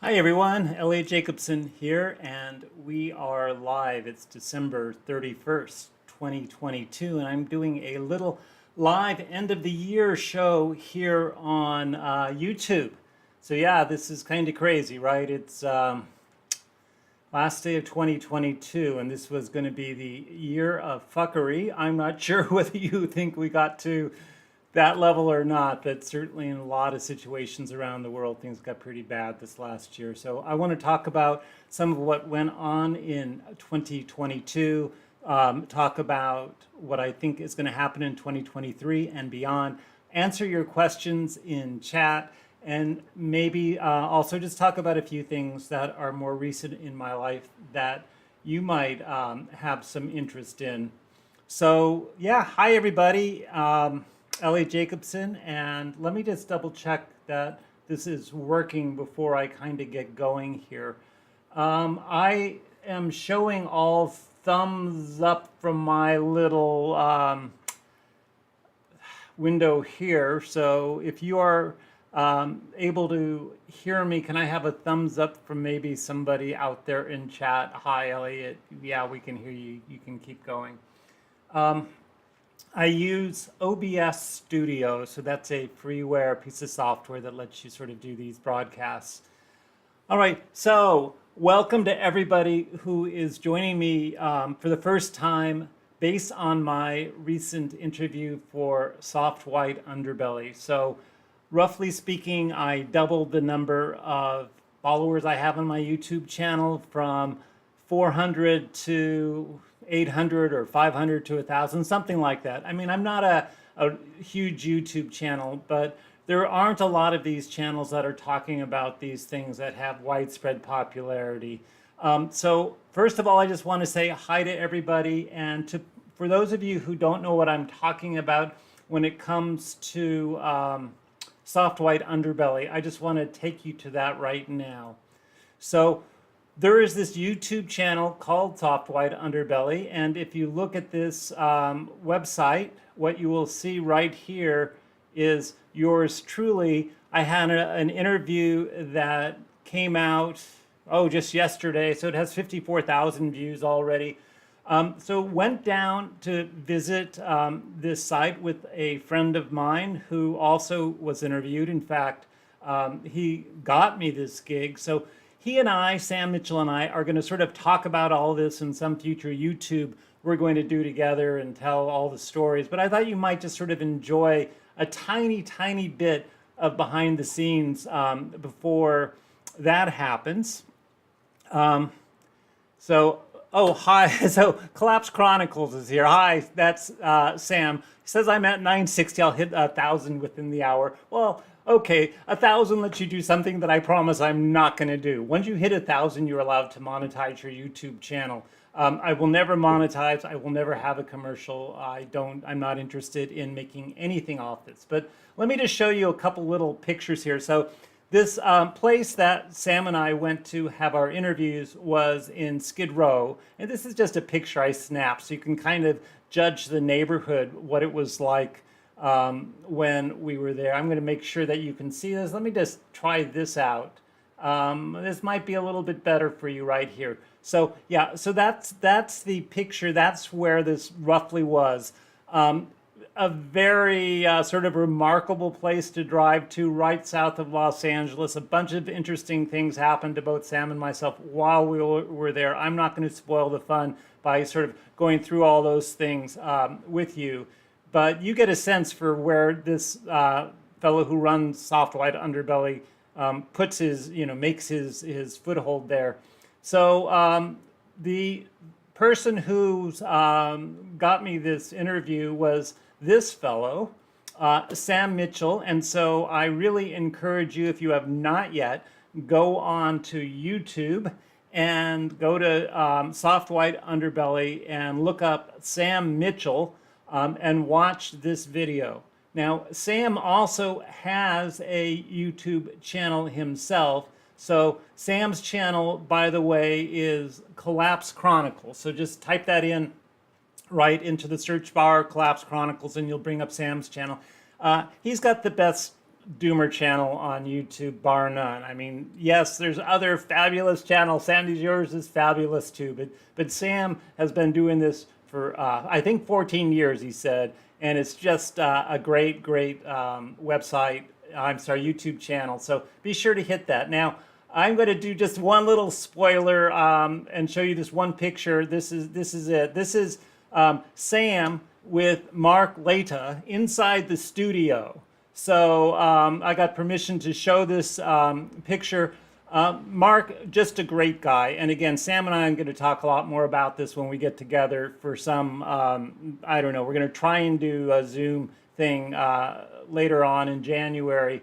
Hi everyone, Elliot Jacobson here, and we are live. It's December 31st, 2022, and I'm doing a little live end of the year show here on YouTube. So yeah, this is kind of crazy, right? It's last day of 2022, and this was going to be the year of fuckery. I'm not sure whether you think we got to that level or not, but certainly in a lot of situations around the world, things got pretty bad this last year. So I want to talk about some of what went on in 2022, talk about what I think is going to happen in 2023 and beyond, answer your questions in chat, and maybe also just talk about a few things that are more recent in my life that you might have some interest in. So yeah, hi everybody. Elliot Jacobson, and let me just double check that this is working before I kind of get going here. I am showing all thumbs up from my little window here, so if you are able to hear me, can I have a thumbs up from maybe somebody out there in chat? Hi Elliot, yeah, we can hear you, you can keep going. I use OBS Studio, so that's a freeware piece of software that lets you sort of do these broadcasts. All right, so welcome to everybody who is joining me for the first time based on my recent interview for Soft White Underbelly. So roughly speaking, I doubled the number of followers I have on my YouTube channel from 400 to 800 or 500 to 1,000, something like that. I mean, I'm not a huge YouTube channel, but there aren't a lot of these channels that are talking about these things that have widespread popularity. So first of all, I just want to say hi to everybody. And for those of you who don't know what I'm talking about when it comes to Soft White Underbelly, I just want to take you to that right now. So there is this YouTube channel called Soft White Underbelly, and if you look at this website, what you will see right here is yours truly. I had an interview that came out, just yesterday, so it has 54,000 views already. So went down to visit this site with a friend of mine who also was interviewed. In fact, he got me this gig. So he and I, Sam Mitchell and I, are going to sort of talk about all this in some future YouTube we're going to do together and tell all the stories. But I thought you might just sort of enjoy a tiny, tiny bit of behind the scenes before that happens. Hi. So Collapse Chronicles is here. Hi, that's Sam. He says I'm at 960. I'll hit 1,000 within the hour. Well, okay, 1,000 lets you do something that I promise I'm not going to do. Once you hit 1,000, you're allowed to monetize your YouTube channel. I will never monetize. I will never have a commercial. I'm not interested in making anything off this. But let me just show you a couple little pictures here. So this place that Sam and I went to have our interviews was in Skid Row. And this is just a picture I snapped, so you can kind of judge the neighborhood, what it was like when we were there. I'm going to make sure that you can see this. Let me just try this out. This might be a little bit better for you right here. So yeah, so that's the picture. That's where this roughly was. A very sort of remarkable place to drive to, right south of Los Angeles. A bunch of interesting things happened to both Sam and myself while we were there. I'm not going to spoil the fun by sort of going through all those things with you. But you get a sense for where this fellow who runs Soft White Underbelly puts his, makes his foothold there. So the person who's got me this interview was this fellow, Sam Mitchell. And so I really encourage you, if you have not yet, go on to YouTube and go to Soft White Underbelly and look up Sam Mitchell. And watch this video. Now, Sam also has a YouTube channel himself. So Sam's channel, by the way, is Collapse Chronicles. So just type that in right into the search bar, Collapse Chronicles, and you'll bring up Sam's channel. He's got the best doomer channel on YouTube, bar none. I mean, yes, there's other fabulous channels. Sandy's Yours is fabulous too, but Sam has been doing this for I think 14 years, he said, and it's just a great website. I'm sorry, YouTube channel. So be sure to hit that. Now, I'm going to do just one little spoiler and show you this one picture. This is it. This is Sam with Mark Leta inside the studio. So I got permission to show this picture. Mark, just a great guy. And again, Sam and I are going to talk a lot more about this when we get together for some, I don't know, we're going to try and do a Zoom thing later on in January.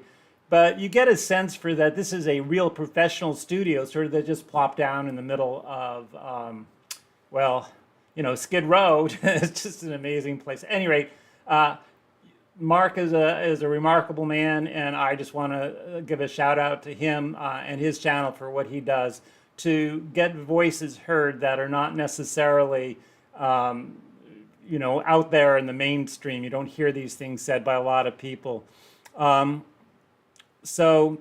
But you get a sense for that this is a real professional studio, sort of that just plopped down in the middle of, well, you know, Skid Row. It's just an amazing place. At any rate, Mark is a remarkable man, and I just want to give a shout out to him and his channel for what he does to get voices heard that are not necessarily, you know, out there in the mainstream. You don't hear these things said by a lot of people. So,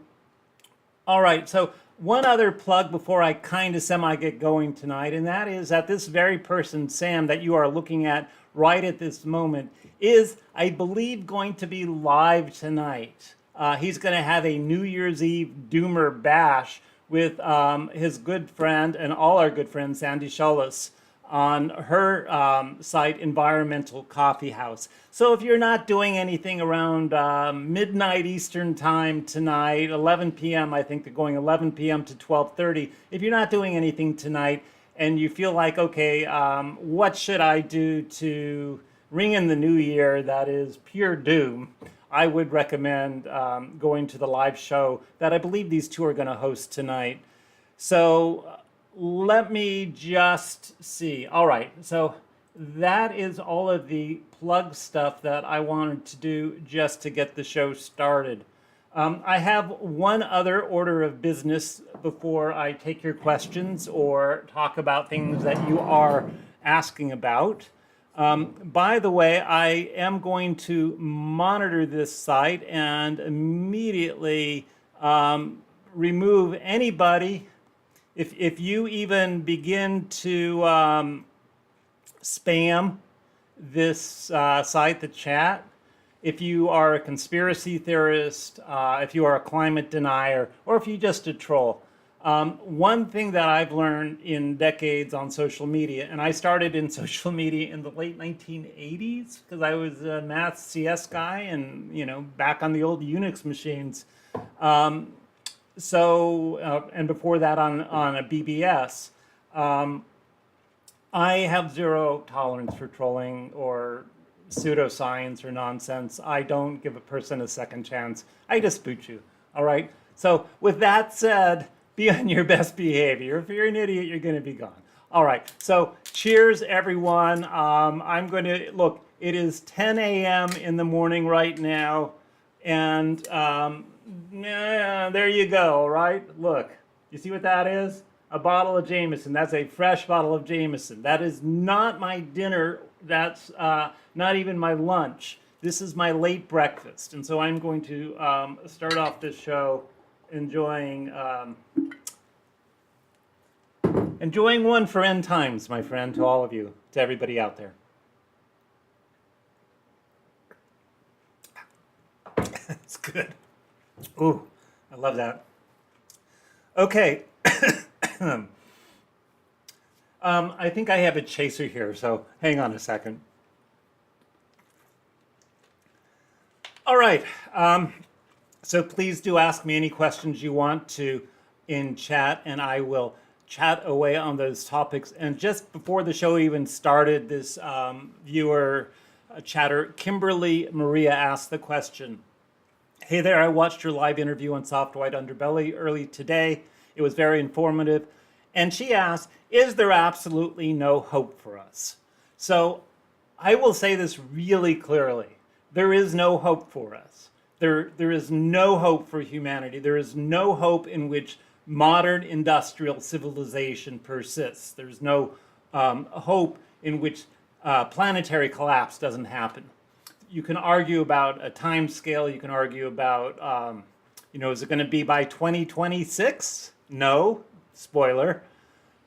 all right. So one other plug before I kind of semi get going tonight, and that is that this very person, Sam, that you are looking at right at this moment, is, I believe, going to be live tonight. He's going to have a New Year's Eve Doomer Bash with his good friend and all our good friends, Sandy Schullis, on her site, Environmental Coffee House. So if you're not doing anything around midnight Eastern time tonight, 11 p.m., I think they're going 11 p.m. to 12:30. If you're not doing anything tonight and you feel like, okay, what should I do to ring in the new year that is pure doom, I would recommend going to the live show that I believe these two are going to host tonight. So let me just see. All right, so that is all of the plug stuff that I wanted to do just to get the show started. I have one other order of business before I take your questions or talk about things that you are asking about. By the way, I am going to monitor this site and immediately remove anybody. If you even begin to spam this site, the chat, if you are a conspiracy theorist, if you are a climate denier, or if you're just a troll, one thing that I've learned in decades on social media, and I started in social media in the late 1980s because I was a math CS guy and, you know, back on the old Unix machines. And before that on a BBS, I have zero tolerance for trolling or pseudoscience or nonsense. I don't give a person a second chance. I just boot you. All right. So with that said, be on your best behavior. If you're an idiot, you're going to be gone. All right. So cheers, everyone. I'm going to look. It is 10 a.m. in the morning right now, and there you go. Right. Look. You see what that is? A bottle of Jameson. That's a fresh bottle of Jameson. That is not my dinner. That's not even my lunch. This is my late breakfast. And so I'm going to start off this show enjoying one for end times, my friend, to all of you, to everybody out there. It's good. Ooh, I love that. Okay. I think I have a chaser here, so hang on a second. All right. So please do ask me any questions you want to in chat, and I will chat away on those topics. And just before the show even started, this viewer chatter, Kimberly Maria, asked the question, "Hey there, I watched your live interview on Soft White Underbelly early today. It was very informative." And she asked, is there absolutely no hope for us? So I will say this really clearly. There is no hope for us. There is no hope for humanity. There is no hope in which modern industrial civilization persists. There's no hope in which planetary collapse doesn't happen. you can argue about a time scale. You can argue about, is it going to be by 2026? No, spoiler.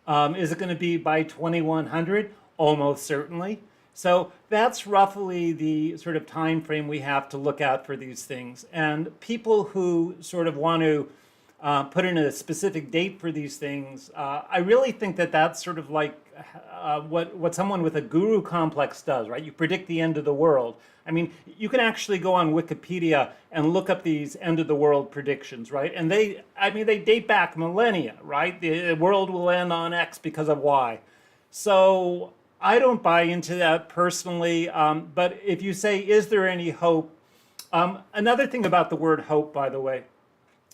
Is it going to be by 2100? Almost certainly. So that's roughly the sort of time frame we have to look at for these things. And people who sort of want to put in a specific date for these things, I really think that that's sort of like what someone with a guru complex does, right? You predict the end of the world. I mean, you can actually go on Wikipedia and look up these end of the world predictions, right? And they date back millennia, right? The world will end on X because of Y. So I don't buy into that personally. But if you say, is there any hope? Another thing about the word hope, by the way,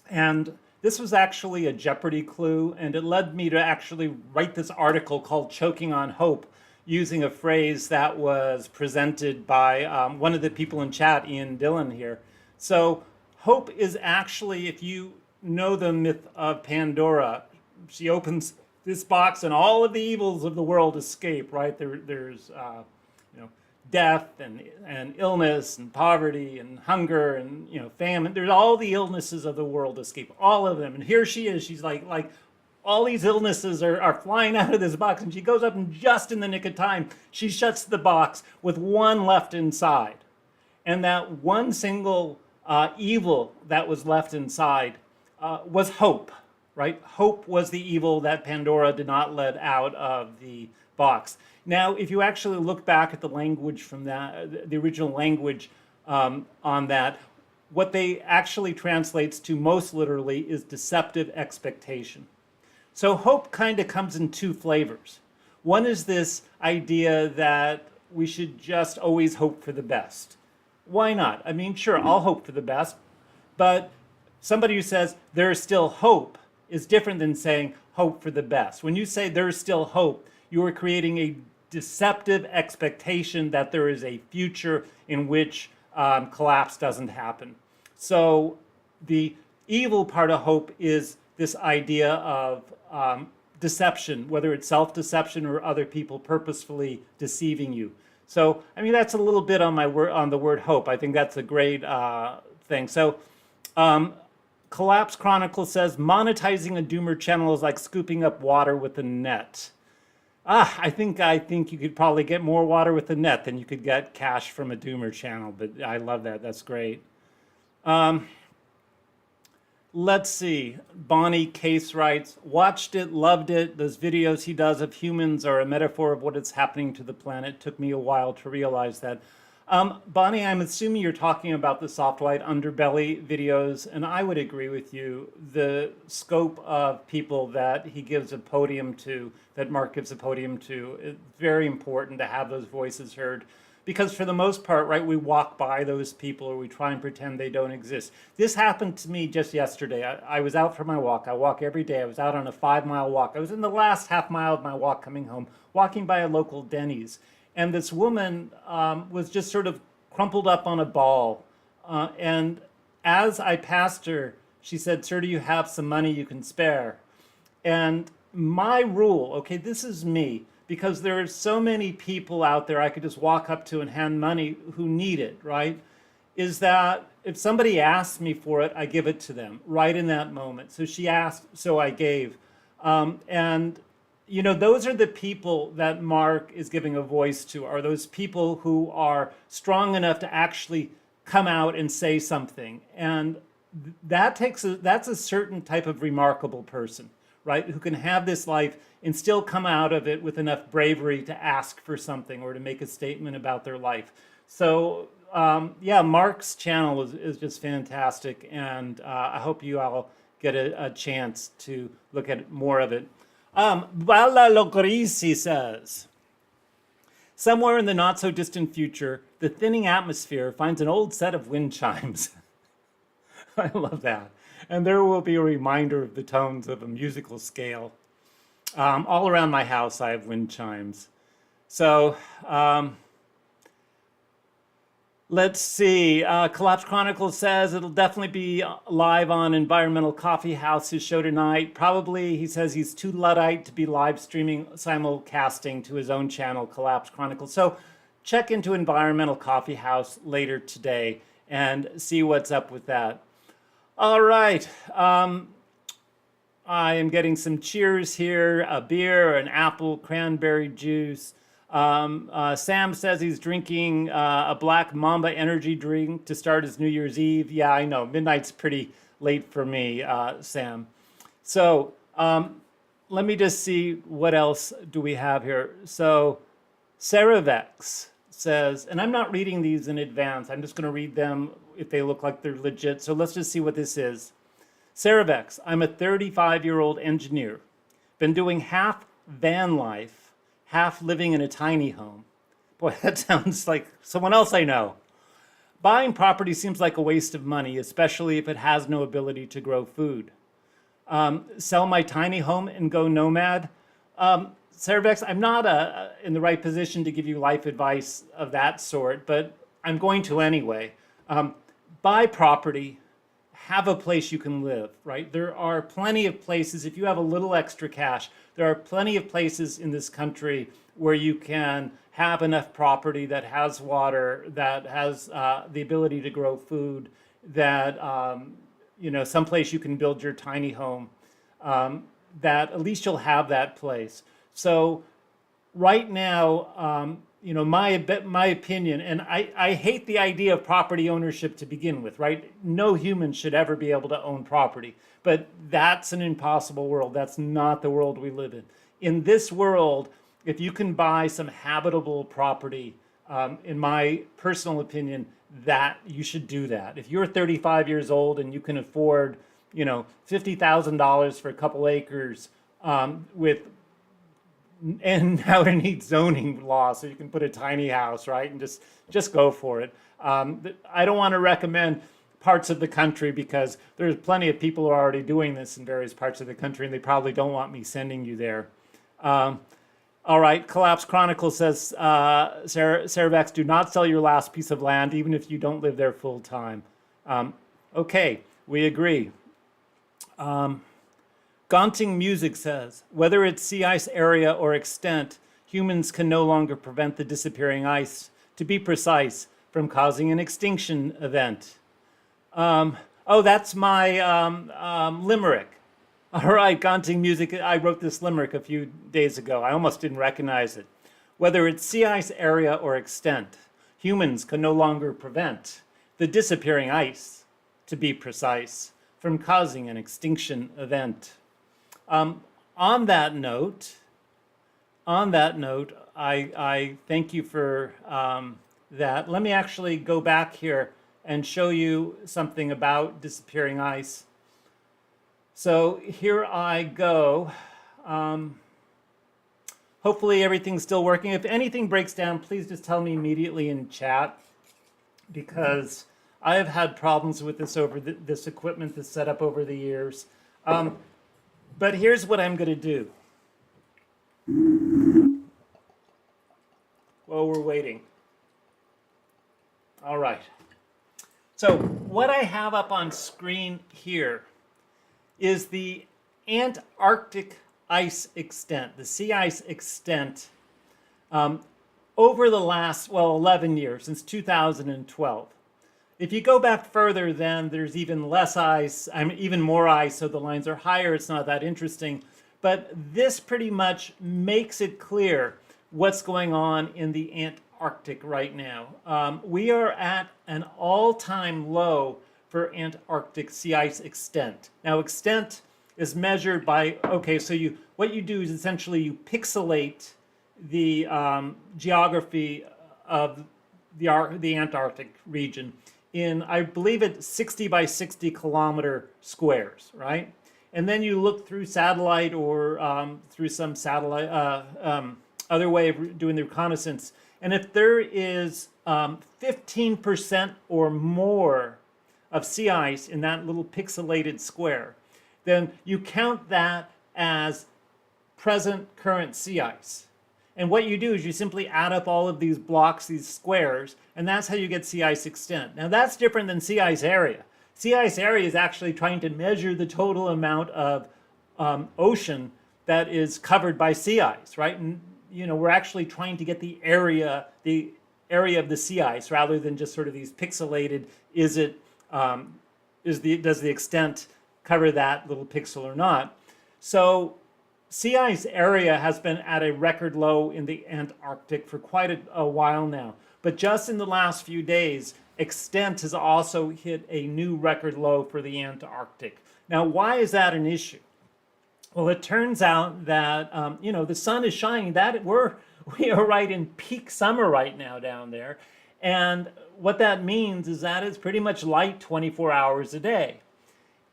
and this was actually a Jeopardy clue, and it led me to actually write this article called Choking on Hope, using a phrase that was presented by one of the people in chat, Ian Dillon here. So hope is actually, if you know the myth of Pandora, she opens this box and all of the evils of the world escape, right? There's death and illness and poverty and hunger and famine. There's all the illnesses of the world escape, all of them. And here she is. She's like all these illnesses are flying out of this box, and she goes up and just in the nick of time, she shuts the box with one left inside. And that one single evil that was left inside was hope, right? Hope was the evil that Pandora did not let out of the box. Now, if you actually look back at the language from that, the original language on that, what they actually translates to most literally is deceptive expectation. So hope kind of comes in two flavors. One is this idea that we should just always hope for the best. Why not? I mean, sure, I'll hope for the best, but somebody who says there's still hope is different than saying hope for the best. When you say there's still hope, you are creating a deceptive expectation that there is a future in which collapse doesn't happen. So the evil part of hope is this idea of deception, whether it's self-deception or other people purposefully deceiving you. So, I mean, that's a little bit on the word hope. I think that's a great thing. So, Collapse Chronicle says, monetizing a doomer channel is like scooping up water with a net. I think you could probably get more water with a net than you could get cash from a doomer channel, but I love that. That's great. Let's see. Bonnie Case writes, watched it, loved it. Those videos he does of humans are a metaphor of what is happening to the planet. Took me a while to realize that. Bonnie, I'm assuming you're talking about the soft white underbelly videos, and I would agree with you. The scope of people that he gives a podium to, that Mark gives a podium to, it's very important to have those voices heard. Because for the most part, right, we walk by those people or we try and pretend they don't exist. This happened to me just yesterday. I was out for my walk. I walk every day. I was out on a 5-mile walk. I was in the last half mile of my walk coming home, walking by a local Denny's. And this woman was just sort of crumpled up on a ball. And as I passed her, she said, "Sir, do you have some money you can spare?" And my rule, okay, this is me, because there are so many people out there I could just walk up to and hand money who need it, right? Is that if somebody asks me for it, I give it to them right in that moment. So she asked, so I gave. And those are the people that Mark is giving a voice to, are those people who are strong enough to actually come out and say something. And that's a certain type of remarkable person, right? Who can have this life and still come out of it with enough bravery to ask for something or to make a statement about their life. So Mark's channel is just fantastic. And I hope you all get a chance to look at more of it. Bala Locrisi says, somewhere in the not so distant future, the thinning atmosphere finds an old set of wind chimes. I love that. And there will be a reminder of the tones of a musical scale. All around my house, I have wind chimes. So let's see. Collapse Chronicles says it'll definitely be live on Environmental Coffee House's show tonight. Probably, he says he's too Luddite to be live streaming, simulcasting to his own channel, Collapse Chronicles. So check into Environmental Coffee House later today and see what's up with that. All right. I am getting some cheers here, a beer, an apple, cranberry juice. Sam says he's drinking a Black Mamba energy drink to start his New Year's Eve. Yeah, I know. Midnight's pretty late for me, Sam. So let me just see what else do we have here. So Ceravex says, and I'm not reading these in advance. I'm just going to read them if they look like they're legit. So let's just see what this is. Ceravex, I'm a 35-year-old engineer. Been doing half van life, half living in a tiny home. Boy, that sounds like someone else I know. Buying property seems like a waste of money, especially if it has no ability to grow food. Sell my tiny home and go nomad? Ceravex, I'm not in the right position to give you life advice of that sort, but I'm going to anyway. Buy property. Have a place you can live, right? There are plenty of places, if you have a little extra cash, there are plenty of places in this country where you can have enough property that has water, that has the ability to grow food, that, someplace you can build your tiny home, that at least you'll have that place. So right now, my opinion, and I hate the idea of property ownership to begin with, right? No human should ever be able to own property, but that's an impossible world. That's not the world we live in. In this world, if you can buy some habitable property, in my personal opinion, that you should do that. If you're 35 years old and you can afford, $50,000 for a couple acres, and now it needs zoning law so you can put a tiny house, right? And just go for it. I don't want to recommend parts of the country because there's plenty of people who are already doing this in various parts of the country, and they probably don't want me sending you there. All right, Collapse Chronicle says, Ceravex, do not sell your last piece of land, even if you don't live there full time. Okay, we agree. Gaunting Music says, whether it's sea ice area or extent, humans can no longer prevent the disappearing ice, to be precise, from causing an extinction event. That's my limerick. All right, Gaunting Music, I wrote this limerick a few days ago. I almost didn't recognize it. Whether it's sea ice area or extent, humans can no longer prevent the disappearing ice, to be precise, from causing an extinction event. On that note, I thank you for that. Let me actually go back here and show you something about disappearing ice. So here I go. Hopefully everything's still working. If anything breaks down, please just tell me immediately in chat, because I have had problems with this this equipment that's set up over the years. But here's what I'm going to do. While we're waiting. All right. So what I have up on screen here is the Antarctic ice extent, the sea ice extent, over the last, 11 years, since 2012. If you go back further, then there's even less ice, even more ice, so the lines are higher. It's not that interesting. But this pretty much makes it clear what's going on in the Antarctic right now. We are at an all-time low for Antarctic sea ice extent. Now, extent is measured by, what you do is essentially you pixelate the geography of the Antarctic region in, I believe it's 60 by 60 kilometer squares, right? And then you look through satellite or through some satellite, other way of doing the reconnaissance. And if there is 15% or more of sea ice in that little pixelated square, then you count that as present current sea ice. And what you do is you simply add up all of these blocks, these squares, and that's how you get sea ice extent. Now that's different than sea ice area. Sea ice area is actually trying to measure the total amount of ocean that is covered by sea ice, right? And we're actually trying to get the area, the area of the sea ice rather than just sort of these pixelated, does the extent cover that little pixel or not? So sea ice area has been at a record low in the Antarctic for quite a while now. But just in the last few days, extent has also hit a new record low for the Antarctic. Now, why is that an issue? Well, it turns out that, the sun is shining. We are right in peak summer right now down there. And what that means is that it's pretty much light 24 hours a day.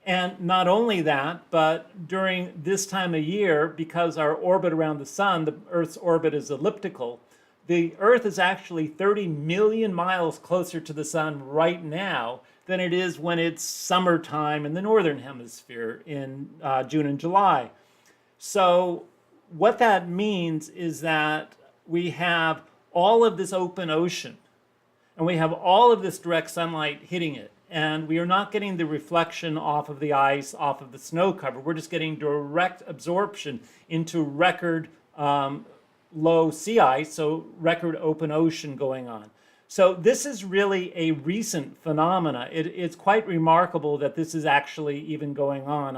And not only that, but during this time of year, because our orbit around the sun, the Earth's orbit is elliptical, the Earth is actually 30 million miles closer to the sun right now than it is when it's summertime in the northern hemisphere in June and July. So what that means is that we have all of this open ocean and we have all of this direct sunlight hitting it. And we are not getting the reflection off of the ice, off of the snow cover. We're just getting direct absorption into record low sea ice, so record open ocean going on. So this is really a recent phenomena. It's quite remarkable that this is actually even going on.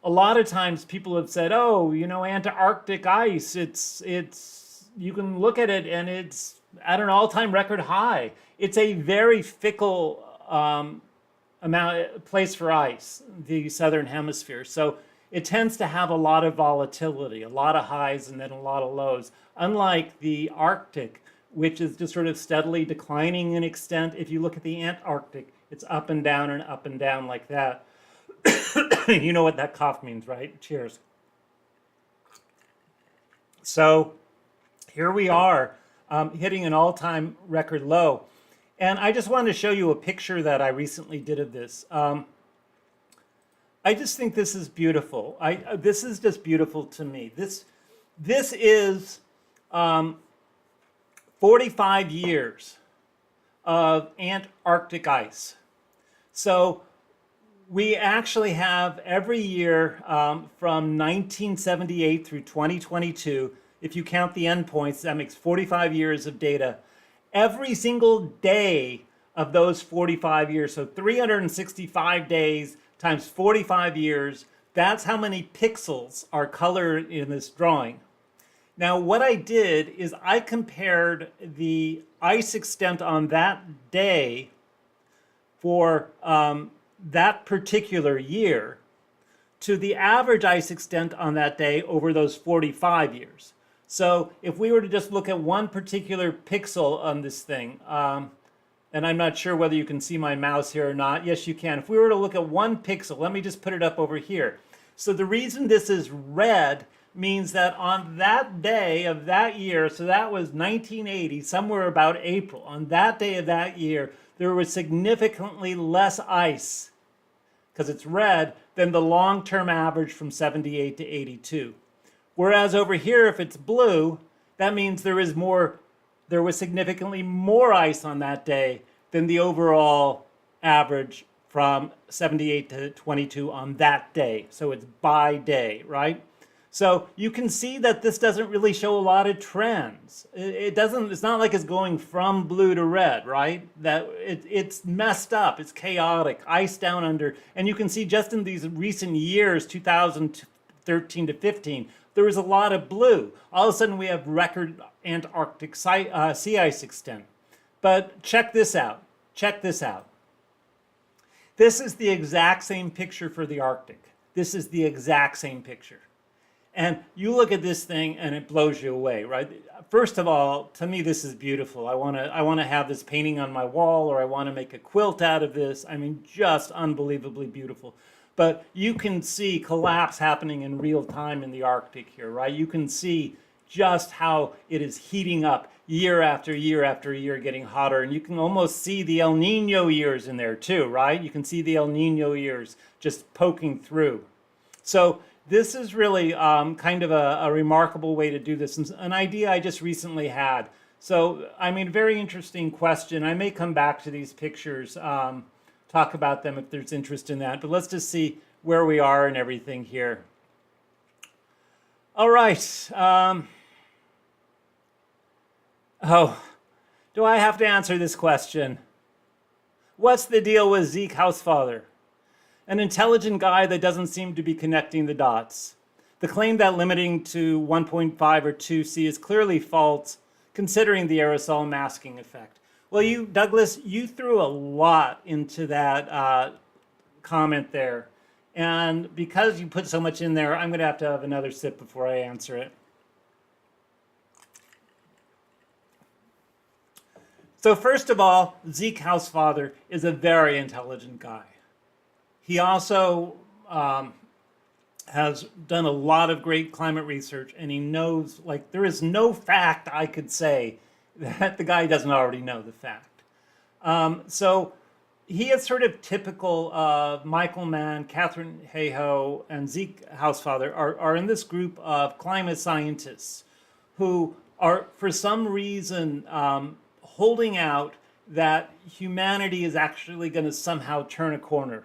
A lot of times people have said, oh, Antarctic ice, it's you can look at it and it's at an all-time record high. It's a very fickle place for ice, the southern hemisphere. So it tends to have a lot of volatility, a lot of highs and then a lot of lows. Unlike the Arctic, which is just sort of steadily declining in extent. If you look at the Antarctic, it's up and down like that. You know what that cough means, right? Cheers. So here we are hitting an all-time record low. And I just wanted to show you a picture that I recently did of this. I just think this is beautiful. This is just beautiful to me. This is 45 years of Antarctic ice. So we actually have every year from 1978 through 2022, if you count the endpoints, that makes 45 years of data. Every single day of those 45 years, so 365 days times 45 years, that's how many pixels are colored in this drawing. Now, what I did is I compared the ice extent on that day for that particular year to the average ice extent on that day over those 45 years. So if we were to just look at one particular pixel on this thing, and I'm not sure whether you can see my mouse here or not. Yes, you can. If we were to look at one pixel, let me just put it up over here. So the reason this is red means that on that day of that year, so that was 1980, somewhere about April, on that day of that year, there was significantly less ice, because it's red, than the long-term average from 78 to 82. Whereas over here, if it's blue, that means there was significantly more ice on that day than the overall average from 78 to 22 on that day. So it's by day, right? So you can see that this doesn't really show a lot of trends. It's not like it's going from blue to red, right? It's messed up, it's chaotic, ice down under, and you can see just in these recent years, 2013 to 15, there was a lot of blue. All of a sudden we have record Antarctic sea ice extent. But check this out. Check this out. This is the exact same picture for the Arctic. This is the exact same picture. And you look at this thing and it blows you away, right? First of all, to me this is beautiful. I want to have this painting on my wall, or I want to make a quilt out of this. I mean, just unbelievably beautiful. But you can see collapse happening in real time in the Arctic here, right? You can see just how it is heating up year after year after year, getting hotter. And you can almost see the El Nino years in there too, right? You can see the El Nino years just poking through. So this is really kind of a remarkable way to do this. And an idea I just recently had. So, I mean, very interesting question. I may come back to these pictures, talk about them if there's interest in that. But let's just see where we are and everything here. All right. Oh, do I have to answer this question? What's the deal with Zeke Housefather? An intelligent guy that doesn't seem to be connecting the dots. The claim that limiting to 1.5 or 2C is clearly false, considering the aerosol masking effect. Well, Douglas, you threw a lot into that comment there. And because you put so much in there, I'm going to have another sip before I answer it. So first of all, Zeke Housefather is a very intelligent guy. He also has done a lot of great climate research, and he knows, like, there is no fact I could say that the guy doesn't already know the fact. So he is sort of typical of Michael Mann, Catherine Hayhoe, and Zeke Housefather are in this group of climate scientists who are, for some reason, holding out that humanity is actually going to somehow turn a corner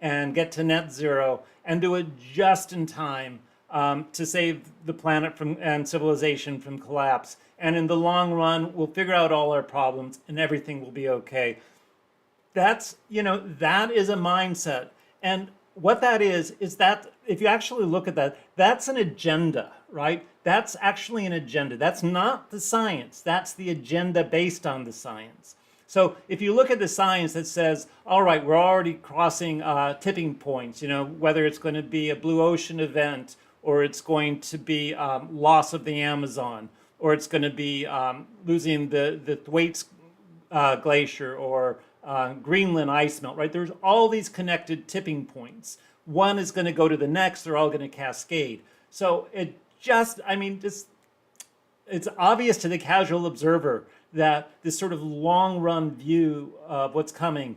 and get to net zero and do it just in time to save the planet from and civilization from collapse. And in the long run, we'll figure out all our problems and everything will be okay. That's, that is a mindset. And what that is that if you actually look at that, that's an agenda, right? That's actually an agenda. That's not the science. That's the agenda based on the science. So if you look at the science that says, all right, we're already crossing tipping points, whether it's going to be a blue ocean event or it's going to be loss of the Amazon or it's going to be losing the Thwaites glacier or Greenland ice melt, right? There's all these connected tipping points. One is going to go to the next. They're all going to cascade. So it's obvious to the casual observer that this sort of long run view of what's coming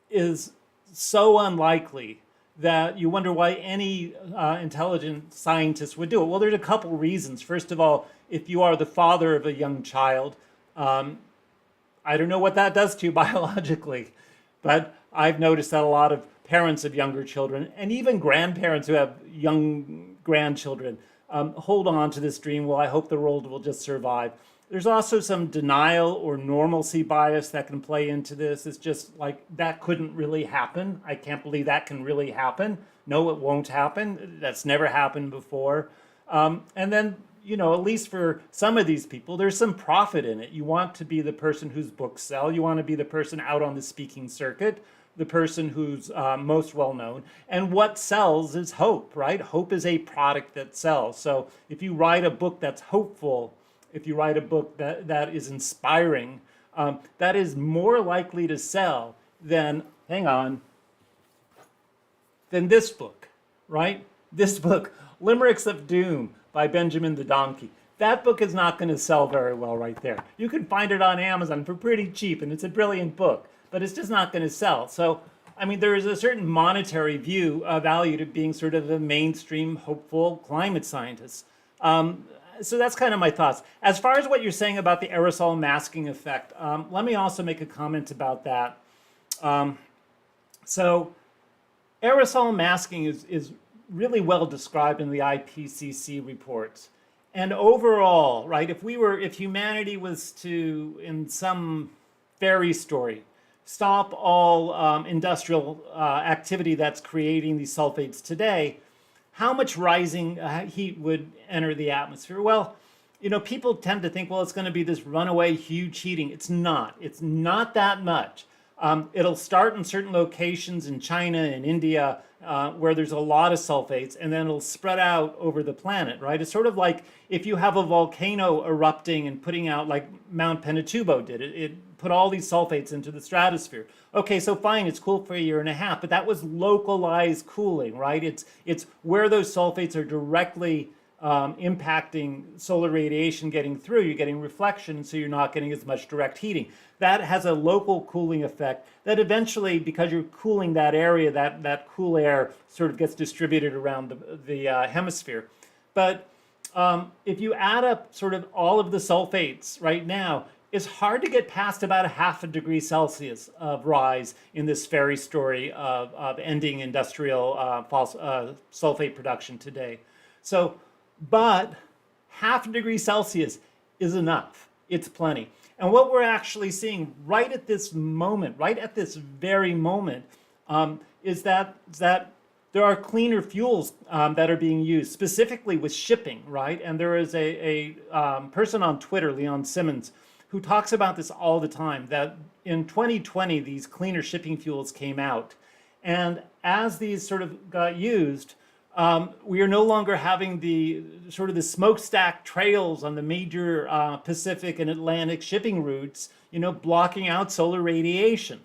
is so unlikely that you wonder why any intelligent scientist would do it. Well, there's a couple reasons. First of all, if you are the father of a young child, I don't know what that does to you biologically, but I've noticed that a lot of parents of younger children and even grandparents who have young grandchildren hold on to this dream. Well, I hope the world will just survive. There's also some denial or normalcy bias that can play into this. It's just like, that couldn't really happen. I can't believe that can really happen. No, it won't happen. That's never happened before. And then, at least for some of these people, there's some profit in it. You want to be the person whose books sell. You want to be the person out on the speaking circuit, the person who's most well known. And what sells is hope, right? Hope is a product that sells. So if you write a book that's hopeful, if you write a book that is inspiring, that is more likely to sell than this book, right? This book, Limericks of Doom by Benjamin the Donkey. That book is not going to sell very well right there. You can find it on Amazon for pretty cheap, and it's a brilliant book, but it's just not going to sell. So, there is a certain monetary value to being sort of a mainstream, hopeful climate scientist. So that's kind of my thoughts. As far as what you're saying about the aerosol masking effect, let me also make a comment about that. So aerosol masking is really well described in the IPCC reports. And overall, right, if humanity was to, in some fairy story, stop all industrial activity that's creating these sulfates today, how much rising heat would enter the atmosphere? Well, people tend to think, well, it's going to be this runaway huge heating. It's not. It's not that much. It'll start in certain locations in China and India where there's a lot of sulfates, and then it'll spread out over the planet, right? It's sort of like if you have a volcano erupting and putting out, like Mount Pinatubo did. It put all these sulfates into the stratosphere. Okay, so fine, it's cool for a year and a half, but that was localized cooling, right? It's where those sulfates are directly impacting solar radiation getting through. You're getting reflection, so you're not getting as much direct heating. That has a local cooling effect that eventually, because you're cooling that area, that cool air sort of gets distributed around the hemisphere. But if you add up sort of all of the sulfates right now, it's hard to get past about 0.5 degree Celsius of rise in this fairy story of ending industrial sulfate production today. So, but 0.5 degree Celsius is enough. It's plenty. And what we're actually seeing right at this moment, right at this very moment, is that there are cleaner fuels that are being used, specifically with shipping, right? And there is a person on Twitter, Leon Simmons, who talks about this all the time, that in 2020, these cleaner shipping fuels came out. And as these sort of got used, we are no longer having the sort of the smokestack trails on the major Pacific and Atlantic shipping routes, blocking out solar radiation.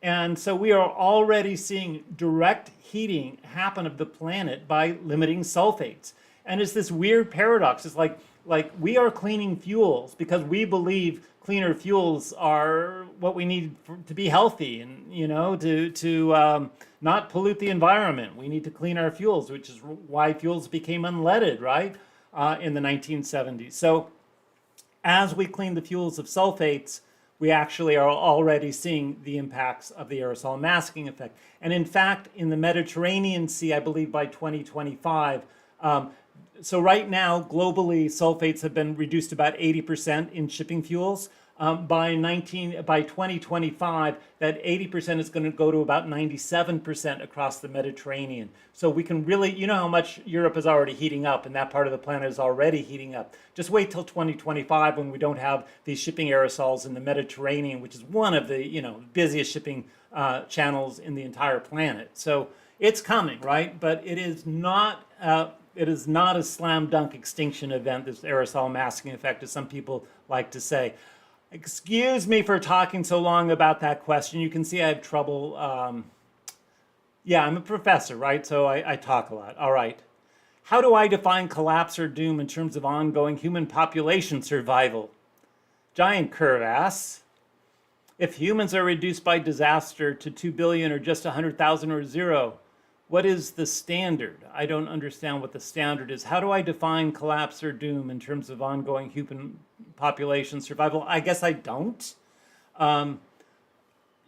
And so we are already seeing direct heating happen of the planet by limiting sulfates. And it's this weird paradox. It's like we are cleaning fuels because we believe cleaner fuels are what we need to be healthy and, to not pollute the environment. We need to clean our fuels, which is why fuels became unleaded, right, in the 1970s. So as we clean the fuels of sulfates, we actually are already seeing the impacts of the aerosol masking effect. And in fact, in the Mediterranean Sea, I believe by 2025, so right now, globally, sulfates have been reduced about 80% in shipping fuels. By 2025, that 80% is going to go to about 97% across the Mediterranean. So we can really, how much Europe is already heating up, and that part of the planet is already heating up. Just wait till 2025 when we don't have these shipping aerosols in the Mediterranean, which is one of the, busiest shipping channels in the entire planet. So it's coming, right? But it is not a slam dunk extinction event, this aerosol masking effect, as some people like to say. Excuse me for talking so long about that question. You can see I have trouble. I'm a professor, right? So I talk a lot. All right. How do I define collapse or doom in terms of ongoing human population survival? Giant Curve asks, if humans are reduced by disaster to 2 billion or just 100,000 or zero, what is the standard? I don't understand what the standard is. How do I define collapse or doom in terms of ongoing human population survival? I guess I don't.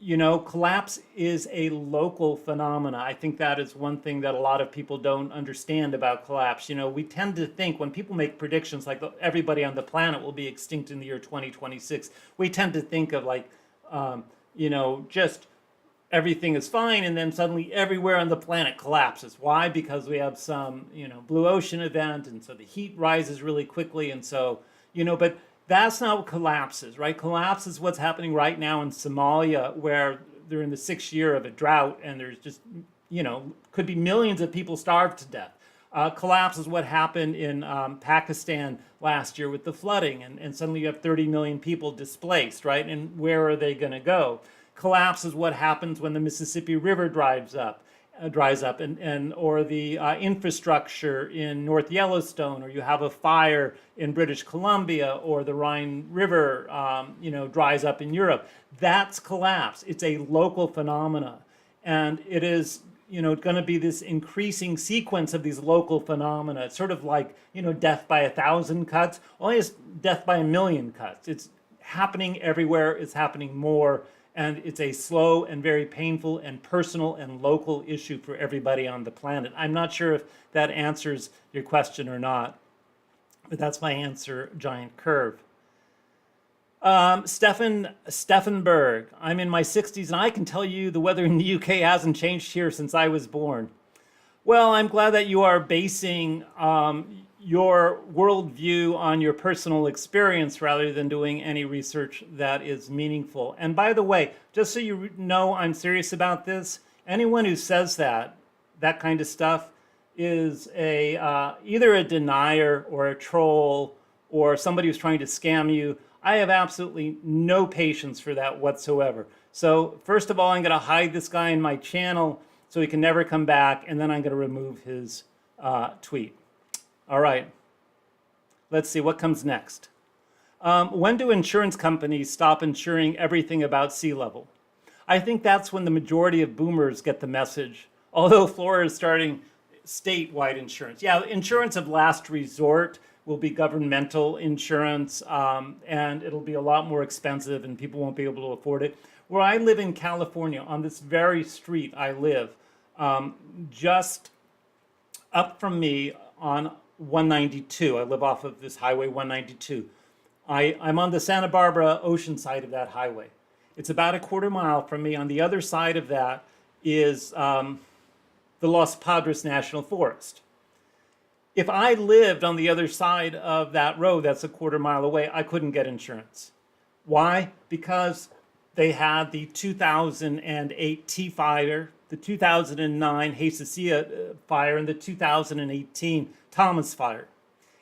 Collapse is a local phenomena. I think that is one thing that a lot of people don't understand about collapse. We tend to think when people make predictions like everybody on the planet will be extinct in the year 2026, we tend to think of just everything is fine, and then suddenly everywhere on the planet collapses. Why? Because we have some, blue ocean event, and so the heat rises really quickly, and so, but that's not what collapse is, right? Collapse is what's happening right now in Somalia, where they're in the 6th year of a drought, and there's just, could be millions of people starved to death. Collapse is what happened in Pakistan last year with the flooding, and suddenly you have 30 million people displaced, right? And where are they going to go? Collapse is what happens when the Mississippi River dries up, or the infrastructure in North Yellowstone, or you have a fire in British Columbia, or the Rhine River, dries up in Europe. That's collapse. It's a local phenomena, and it is, going to be this increasing sequence of these local phenomena. It's sort of like, death by 1,000 cuts. Only it's death by 1,000,000 cuts. It's happening everywhere. It's happening more. And it's a slow and very painful and personal and local issue for everybody on the planet. I'm not sure if that answers your question or not, but that's my answer, Giant Curve. Steffenberg, I'm in my 60s and I can tell you the weather in the UK hasn't changed here since I was born. Well, I'm glad that you are basing your worldview on your personal experience rather than doing any research that is meaningful. And by the way, just so you know I'm serious about this, anyone who says that kind of stuff is either a denier or a troll or somebody who's trying to scam you. I have absolutely no patience for that whatsoever. So first of all, I'm going to hide this guy in my channel so he can never come back, and then I'm going to remove his tweet. All right, let's see what comes next. When do insurance companies stop insuring everything about sea level? I think that's when the majority of boomers get the message, although Florida is starting statewide insurance. Yeah, insurance of last resort will be governmental insurance, and it'll be a lot more expensive and people won't be able to afford it. Where I live in California, on this very street I live, just up from me on 192. I live off of this highway 192. I'm on the Santa Barbara ocean side of that highway. It's about a quarter mile from me. On the other side of that is the Los Padres National Forest. If I lived on the other side of that road, that's a quarter mile away, I couldn't get insurance. Why? Because they had the 2008 T fire, the 2009 Hacecia fire, and the 2018 Thomas fire.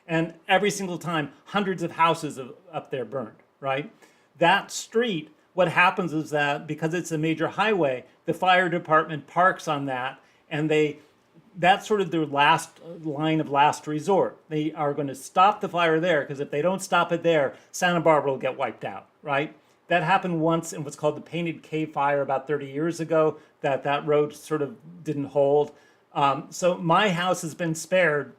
And every single time, hundreds of houses up there burned, right? That street, what happens is that because it's a major highway, the fire department parks on that, and that's sort of their last line of last resort. They are going to stop the fire there, because if they don't stop it there, Santa Barbara will get wiped out, right? That happened once in what's called the Painted Cave Fire about 30 years ago, that road sort of didn't hold. So my house has been spared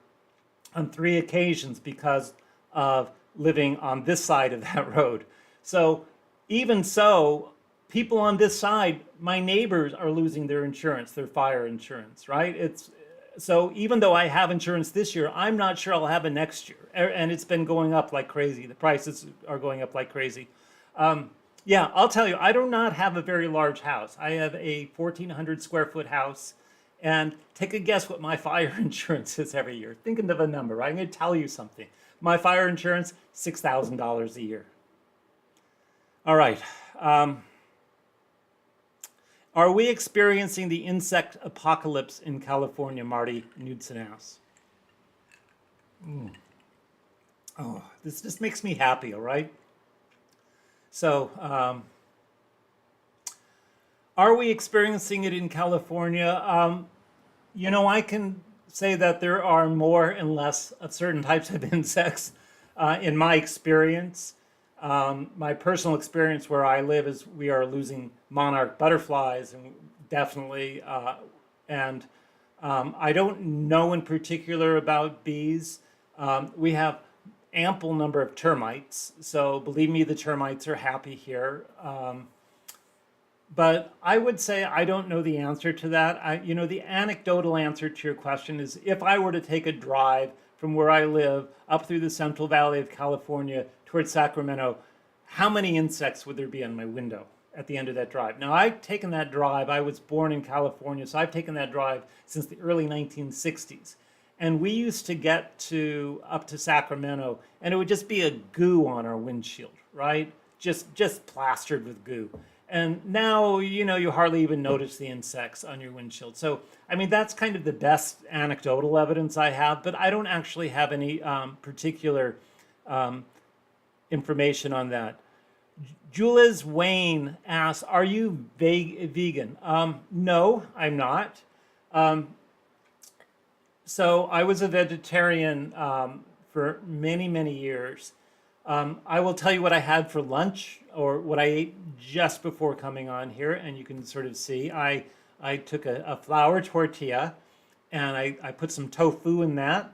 on 3 occasions because of living on this side of that road. So even so, people on this side, my neighbors are losing their insurance, their fire insurance, right? So even though I have insurance this year, I'm not sure I'll have it next year. And it's been going up like crazy. The prices are going up like crazy. Yeah, I'll tell you, I do not have a very large house. I have a 1,400 square foot house. And take a guess what my fire insurance is every year. Thinking of a number, right? I'm going to tell you something. My fire insurance, $6,000 a year. All right. Are we experiencing the insect apocalypse in California, Marty Knudsen asks? Oh, this just makes me happy, all right? So, are we experiencing it in California? You know, I can say that there are more and less of certain types of insects in my experience. My personal experience where I live is we are losing monarch butterflies, and definitely, and I don't know in particular about bees. We have ample number of termites, so believe me, the termites are happy here. But I would say I don't know the answer to that. You know, the anecdotal answer to your question is if I were to take a drive from where I live up through the Central Valley of California towards Sacramento, how many insects would there be on my window at the end of that drive? Now, I've taken that drive. I was born in California, so I've taken that drive since the early 1960s. And we used to get up to Sacramento, and it would just be a goo on our windshield, right? Just plastered with goo. And now, you know, you hardly even notice the insects on your windshield. So, I mean, that's kind of the best anecdotal evidence I have, but I don't actually have any particular information on that. Julius Wayne asks, are you vegan? No, I'm not. So I was a vegetarian for many, many years. I will tell you what I had for lunch, or what I ate just before coming on here, and you can sort of see. I took a flour tortilla, and I put some tofu in that,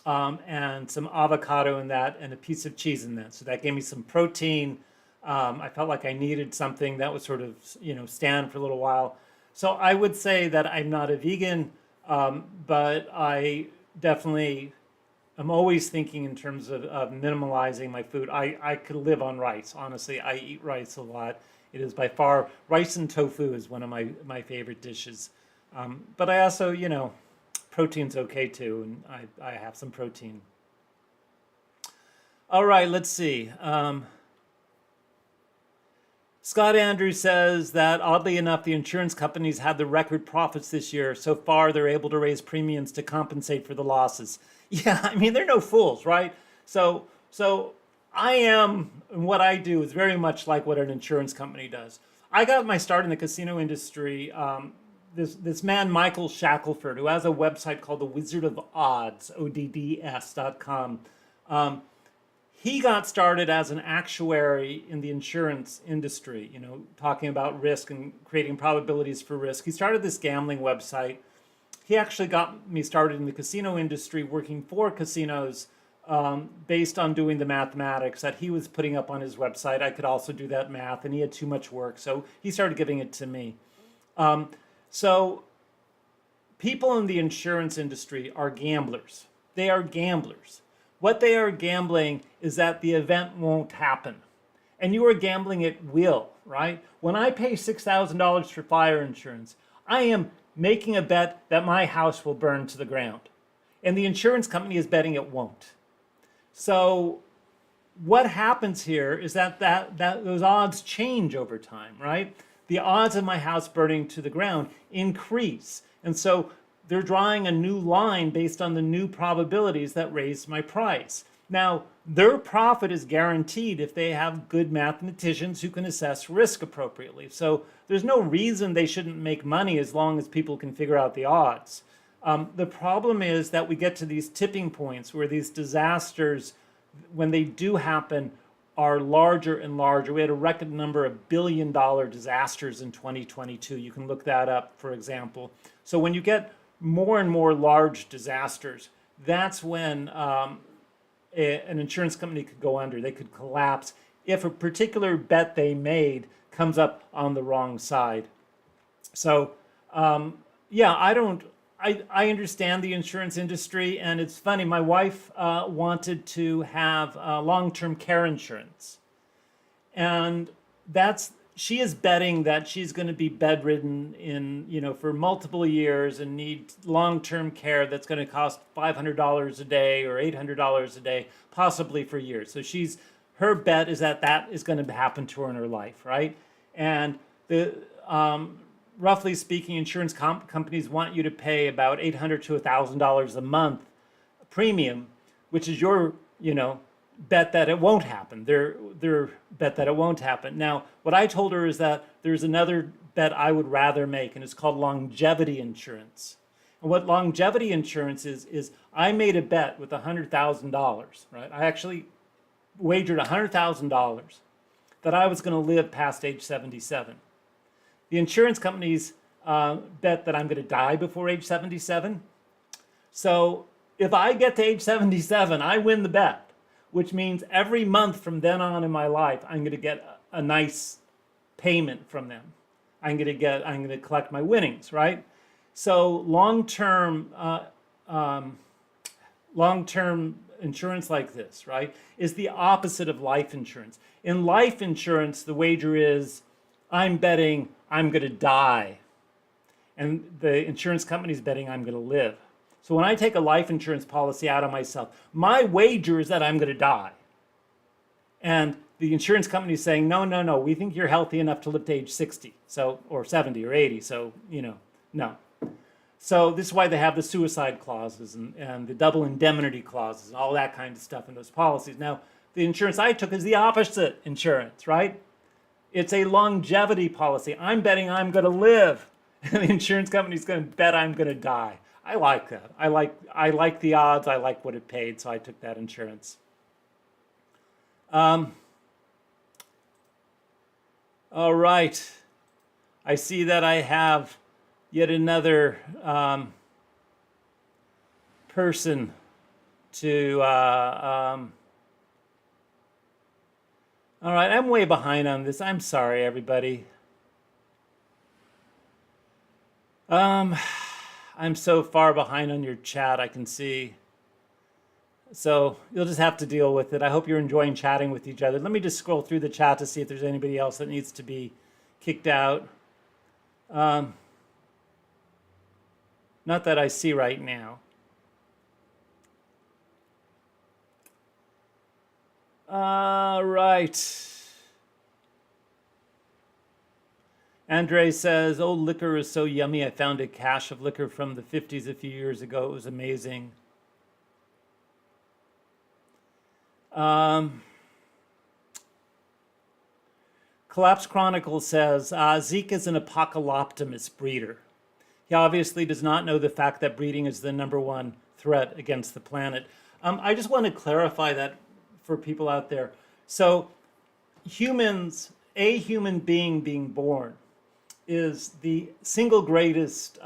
and some avocado in that, and a piece of cheese in that. So that gave me some protein. I felt like I needed something that would sort of, you know, stand for a little while. So I would say that I'm not a vegan, but I definitely I'm always thinking in terms of minimalizing my food. I could live on rice. Honestly, I eat rice a lot. It is by far, rice and tofu is one of my favorite dishes. But I also, you know, protein's okay too, and I have some protein. All right, let's see. Scott Andrews says that oddly enough, the insurance companies had the record profits this year. So far, they're able to raise premiums to compensate for the losses. Yeah, I mean, they're no fools, right? So I am, and what I do is very much like what an insurance company does. I got my start in the casino industry. This man, Michael Shackelford, who has a website called The Wizard of Odds, ODDS.com. He got started as an actuary in the insurance industry, you know, talking about risk and creating probabilities for risk. He started this gambling website. He actually got me started in the casino industry, working for casinos, based on doing the mathematics that he was putting up on his website. I could also do that math, and he had too much work, so he started giving it to me. So people in the insurance industry are gamblers. They are gamblers. What they are gambling is that the event won't happen. And you are gambling it will, right? When I pay $6,000 for fire insurance, I am making a bet that my house will burn to the ground. And the insurance company is betting it won't. So what happens here is that those odds change over time, right? The odds of my house burning to the ground increase. And so they're drawing a new line based on the new probabilities that raised my price. Now, their profit is guaranteed if they have good mathematicians who can assess risk appropriately. So there's no reason they shouldn't make money as long as people can figure out the odds. The problem is that we get to these tipping points where these disasters, when they do happen, are larger and larger. We had a record number of billion-dollar disasters in 2022. You can look that up, for example. So when you get more and more large disasters, that's when an insurance company could go under. They could collapse if a particular bet they made comes up on the wrong side. So yeah, I understand the insurance industry, and it's funny. My wife wanted to have long-term care insurance, and she is betting that she's going to be bedridden for multiple years and need long-term care that's going to cost $500 a day or $800 a day, possibly for years. So her bet is that is going to happen to her in her life, right? And roughly speaking, insurance companies want you to pay about $800 to $1,000 a month premium, which is your, bet that it won't happen. Their bet that it won't happen. Now, what I told her is that there's another bet I would rather make, and it's called longevity insurance. And what longevity insurance is I made a bet with $100,000, right? I actually wagered $100,000 that I was going to live past age 77. The insurance companies bet that I'm going to die before age 77. So if I get to age 77, I win the bet, which means every month from then on in my life, I'm going to get a nice payment from them. I'm going to collect my winnings, right? So long-term insurance like this, right, is the opposite of life insurance. In life insurance, the wager is I'm betting I'm going to die, and the insurance company's betting I'm going to live. So when I take a life insurance policy out of myself, my wager is that I'm going to die. And the insurance company is saying, no, we think you're healthy enough to live to age 60, or 70 or 80, so, no. So this is why they have the suicide clauses and the double indemnity clauses and all that kind of stuff in those policies. Now, the insurance I took is the opposite insurance, right? It's a longevity policy. I'm betting I'm going to live, and the insurance company's going to bet I'm going to die. I like that. I like the odds. I like what it paid, so I took that insurance. All right. I see that I have yet another person to... all right, I'm way behind on this. I'm sorry, everybody. I'm so far behind on your chat, I can see. So you'll just have to deal with it. I hope you're enjoying chatting with each other. Let me just scroll through the chat to see if there's anybody else that needs to be kicked out. Not that I see right now. All right. Andre says, old liquor is so yummy. I found a cache of liquor from the 50s a few years ago. It was amazing. Collapse Chronicle says, Zeke is an apocalyptimist breeder. He obviously does not know the fact that breeding is the #1 threat against the planet. I just want to clarify that for people out there. So humans, a human being born, is the single greatest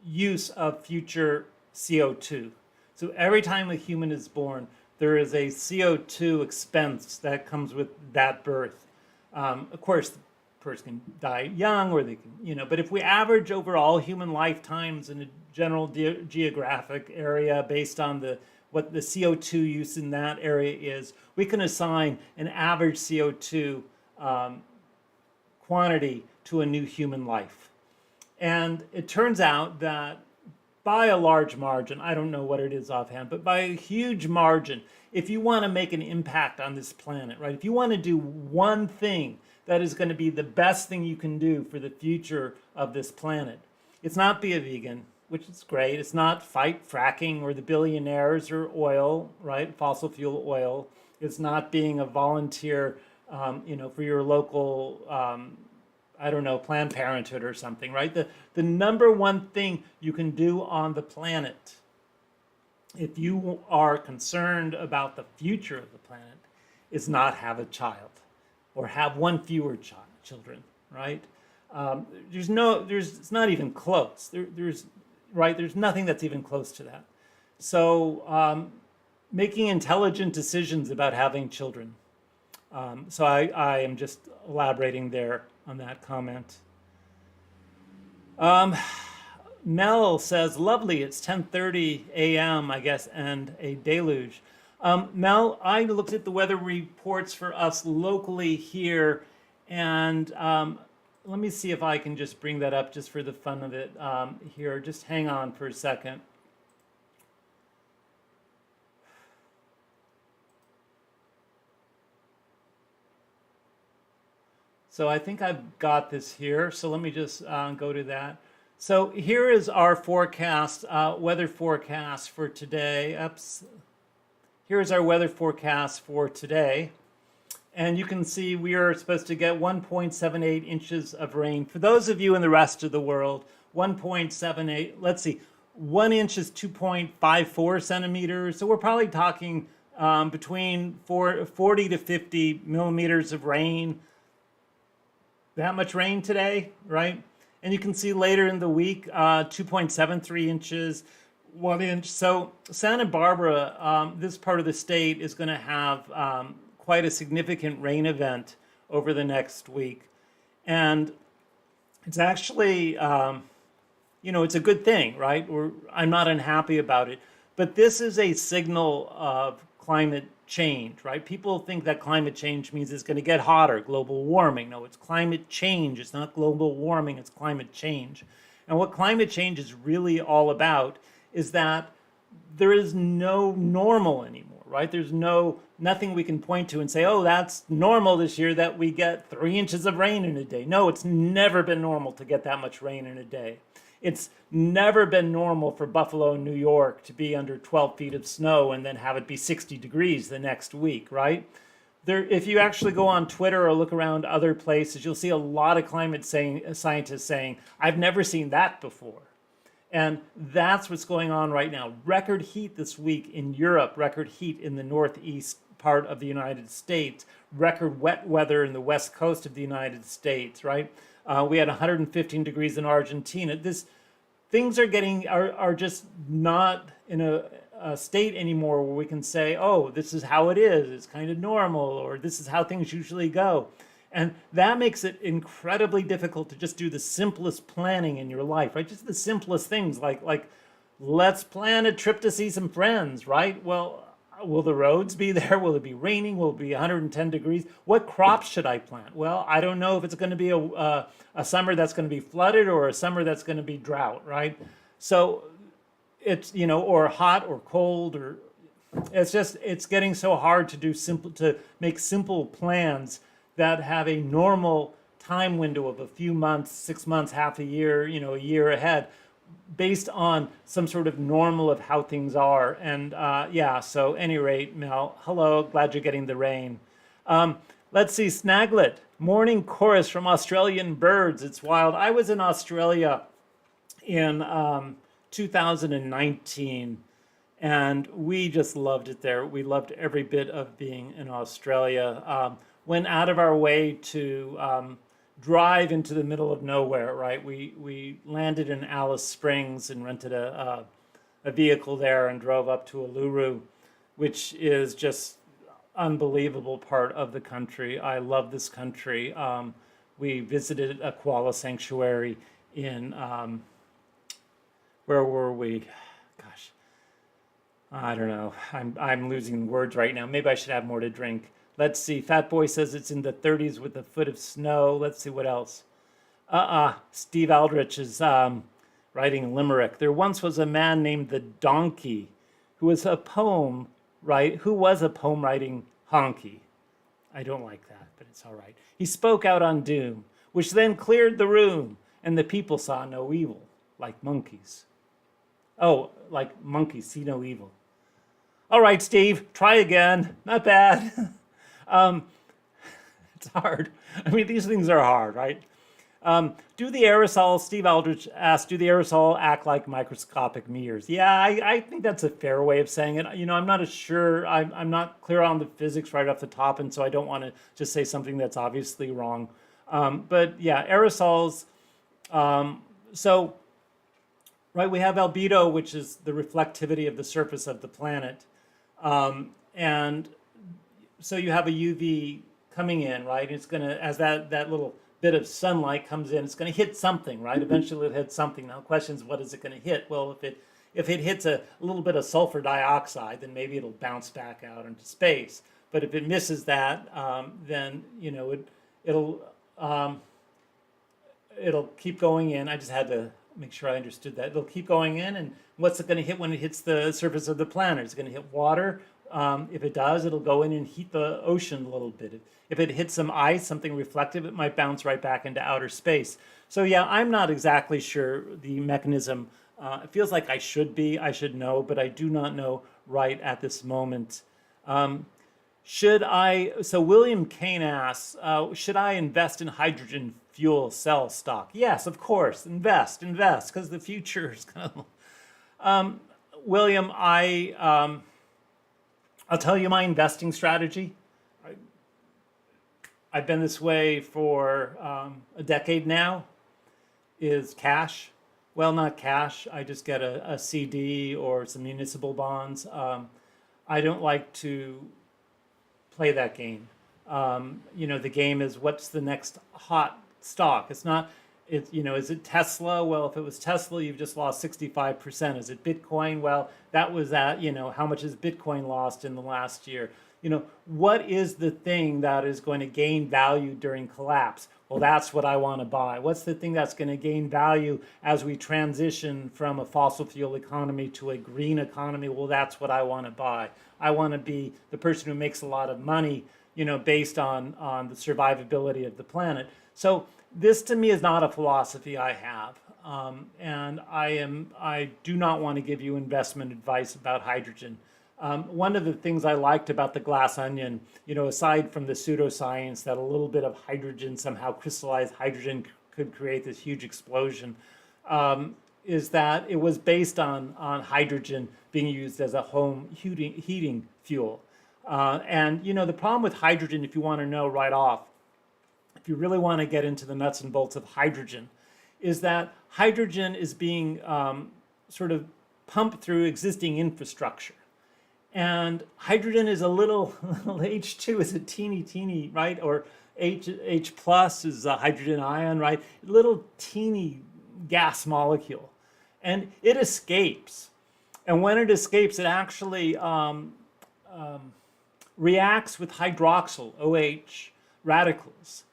use of future CO2. So every time a human is born, there is a CO2 expense that comes with that birth. Of course, the person can die young, or they can, but if we average over all human lifetimes in a general geographic area based on the what the CO2 use in that area is, we can assign an average CO2 quantity to a new human life. And it turns out that by a large margin, I don't know what it is offhand, but by a huge margin, if you want to make an impact on this planet, right? If you want to do one thing that is going to be the best thing you can do for the future of this planet, it's not be a vegan, which is great. It's not fight fracking or the billionaires or oil, right? Fossil fuel oil. It's not being a volunteer, for your local, I don't know, Planned Parenthood or something, right? The number one thing you can do on the planet, if you are concerned about the future of the planet, is not have a child or have one fewer children, right? It's not even close. There's nothing that's even close to that. So making intelligent decisions about having children. So I am just elaborating there on that comment. Mel says, lovely, it's 10:30 a.m., I guess, and a deluge. Mel, I looked at the weather reports for us locally here, and let me see if I can just bring that up just for the fun of it here. Just hang on for a second. So I think I've got this here. So let me just go to that. So here is our forecast, weather forecast for today. Oops. Here's our weather forecast for today. And you can see we are supposed to get 1.78 inches of rain. For those of you in the rest of the world, 1.78, let's see, 1 inch is 2.54 centimeters. So we're probably talking between 40 to 50 millimeters of rain. That much rain today, right? And you can see later in the week, 2.73 inches, 1 inch. So Santa Barbara, this part of the state, is going to have quite a significant rain event over the next week. And it's actually, it's a good thing, right? I'm not unhappy about it. But this is a signal of climate change, right? People think that climate change means it's going to get hotter, global warming. No, it's climate change. It's not global warming, it's climate change. And what climate change is really all about is that there is no normal anymore, right? There's nothing we can point to and say, oh, that's normal this year that we get 3 inches of rain in a day. No, it's never been normal to get that much rain in a day. It's never been normal for Buffalo, New York to be under 12 feet of snow and then have it be 60 degrees the next week, right? If you actually go on Twitter or look around other places, you'll see a lot of climate scientists saying, I've never seen that before. And that's what's going on right now. Record heat this week in Europe, record heat in the northeast part of the United States, record wet weather in the west coast of the United States, right? We had 115 degrees in Argentina. Things are just not in a state anymore where we can say, oh, this is how it is. It's kind of normal, or this is how things usually go. And that makes it incredibly difficult to just do the simplest planning in your life, right? Just the simplest things like let's plan a trip to see some friends, right? Well, will the roads be there? Will it be raining? Will it be 110 degrees? What crops should I plant? Well, I don't know if it's going to be a summer that's going to be flooded or a summer that's going to be drought, right? So it's, or hot or cold, or it's getting so hard to make simple plans that have a normal time window of a few months, 6 months, half a year, a year ahead, based on some sort of normal of how things are. And so any rate, Mel, hello, glad you're getting the rain. Let's see, Snaglet, morning chorus from Australian birds. It's wild. I was in Australia in 2019, and we just loved it there. We loved every bit of being in Australia. Went out of our way to drive into the middle of nowhere, right? We landed in Alice Springs and rented a vehicle there and drove up to Uluru, which is just unbelievable part of the country. I love this country. We visited a koala sanctuary in, where were we? Gosh. I don't know. I'm losing words right now. Maybe I should have more to drink. Let's see. Fat Boy says it's in the 30s with a foot of snow. Let's see what else. Steve Aldrich is writing a limerick. There once was a man named the Donkey who was a poem, right? Who was a poem writing honky. I don't like that, but it's all right. He spoke out on doom, which then cleared the room, and the people saw no evil, like monkeys. Oh, like monkeys see no evil. All right, Steve, try again. Not bad. It's hard. I mean, these things are hard, right? Do the aerosol, Steve Aldrich asked, do the aerosol act like microscopic mirrors? Yeah, I think that's a fair way of saying it. You know, I'm not sure, I'm not clear on the physics right off the top, and so I don't want to just say something that's obviously wrong. But yeah, aerosols, so, right, we have albedo, which is the reflectivity of the surface of the planet. And so you have a UV coming in, right? It's going to, as that little bit of sunlight comes in, it's going to hit something, right? Eventually it'll hit something. Now the question is, what is it going to hit? Well, if it hits a little bit of sulfur dioxide, then maybe it'll bounce back out into space. But if it misses that, then, you know, it'll keep going in. I just had to make sure I understood that. It'll keep going in, and what's it going to hit when it hits the surface of the planet? It's going to hit water. If it does, it'll go in and heat the ocean a little bit. If it hits some ice, something reflective, it might bounce right back into outer space. So yeah, I'm not exactly sure the mechanism. It feels like I should know, but I do not know right at this moment. So William Kane asks, should I invest in hydrogen fuel cell stock? Yes, of course, invest, because the future is gonna. William, I'll tell you my investing strategy. I've been this way for a decade now, is cash. Well, not cash. I just get a CD or some municipal bonds. I don't like to play that game. You know, the game is what's the next hot stock. It's not, you know, is it Tesla? Well, if it was Tesla, you've just lost 65%. Is it Bitcoin? Well, that was at, you know, how much has Bitcoin lost in the last year? You know, what is the thing that is going to gain value during collapse? Well, that's what I want to buy. What's the thing that's going to gain value as we transition from a fossil fuel economy to a green economy? Well, that's what I want to buy. I want to be the person who makes a lot of money, you know, based on the survivability of the planet. So this to me is not a philosophy I have. And I do not want to give you investment advice about hydrogen. One of the things I liked about the glass onion, you know, aside from the pseudoscience that a little bit of hydrogen, somehow crystallized hydrogen could create this huge explosion, is that it was based on hydrogen being used as a home heating fuel. And, you know, the problem with hydrogen, if you want to know right off, if you really want to get into the nuts and bolts of hydrogen, is that hydrogen is being sort of pumped through existing infrastructure. And hydrogen is a little, H2 is a teeny, right? Or H plus is a hydrogen ion, right? Little teeny gas molecule. And it escapes. And when it escapes, it actually reacts with hydroxyl, OH, radicals,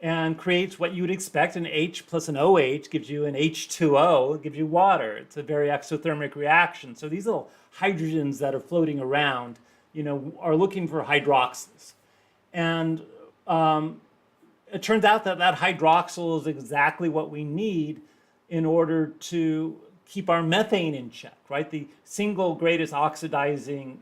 and creates what you would expect. An H plus an OH gives you an H2O, it gives you water. It's a very exothermic reaction. So these little hydrogens that are floating around, you know, are looking for hydroxyls. And it turns out that that hydroxyl is exactly what we need in order to keep our methane in check, right? The single greatest oxidizing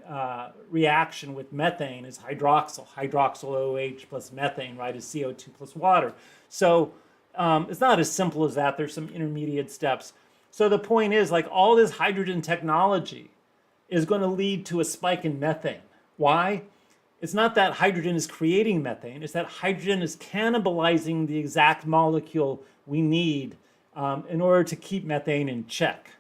reaction with methane is hydroxyl. Hydroxyl OH plus methane, right, is CO2 plus water. So it's not as simple as that. There's some intermediate steps. So the point is, like, all this hydrogen technology is going to lead to a spike in methane. Why? It's not that hydrogen is creating methane. It's that hydrogen is cannibalizing the exact molecule we need in order to keep methane in check.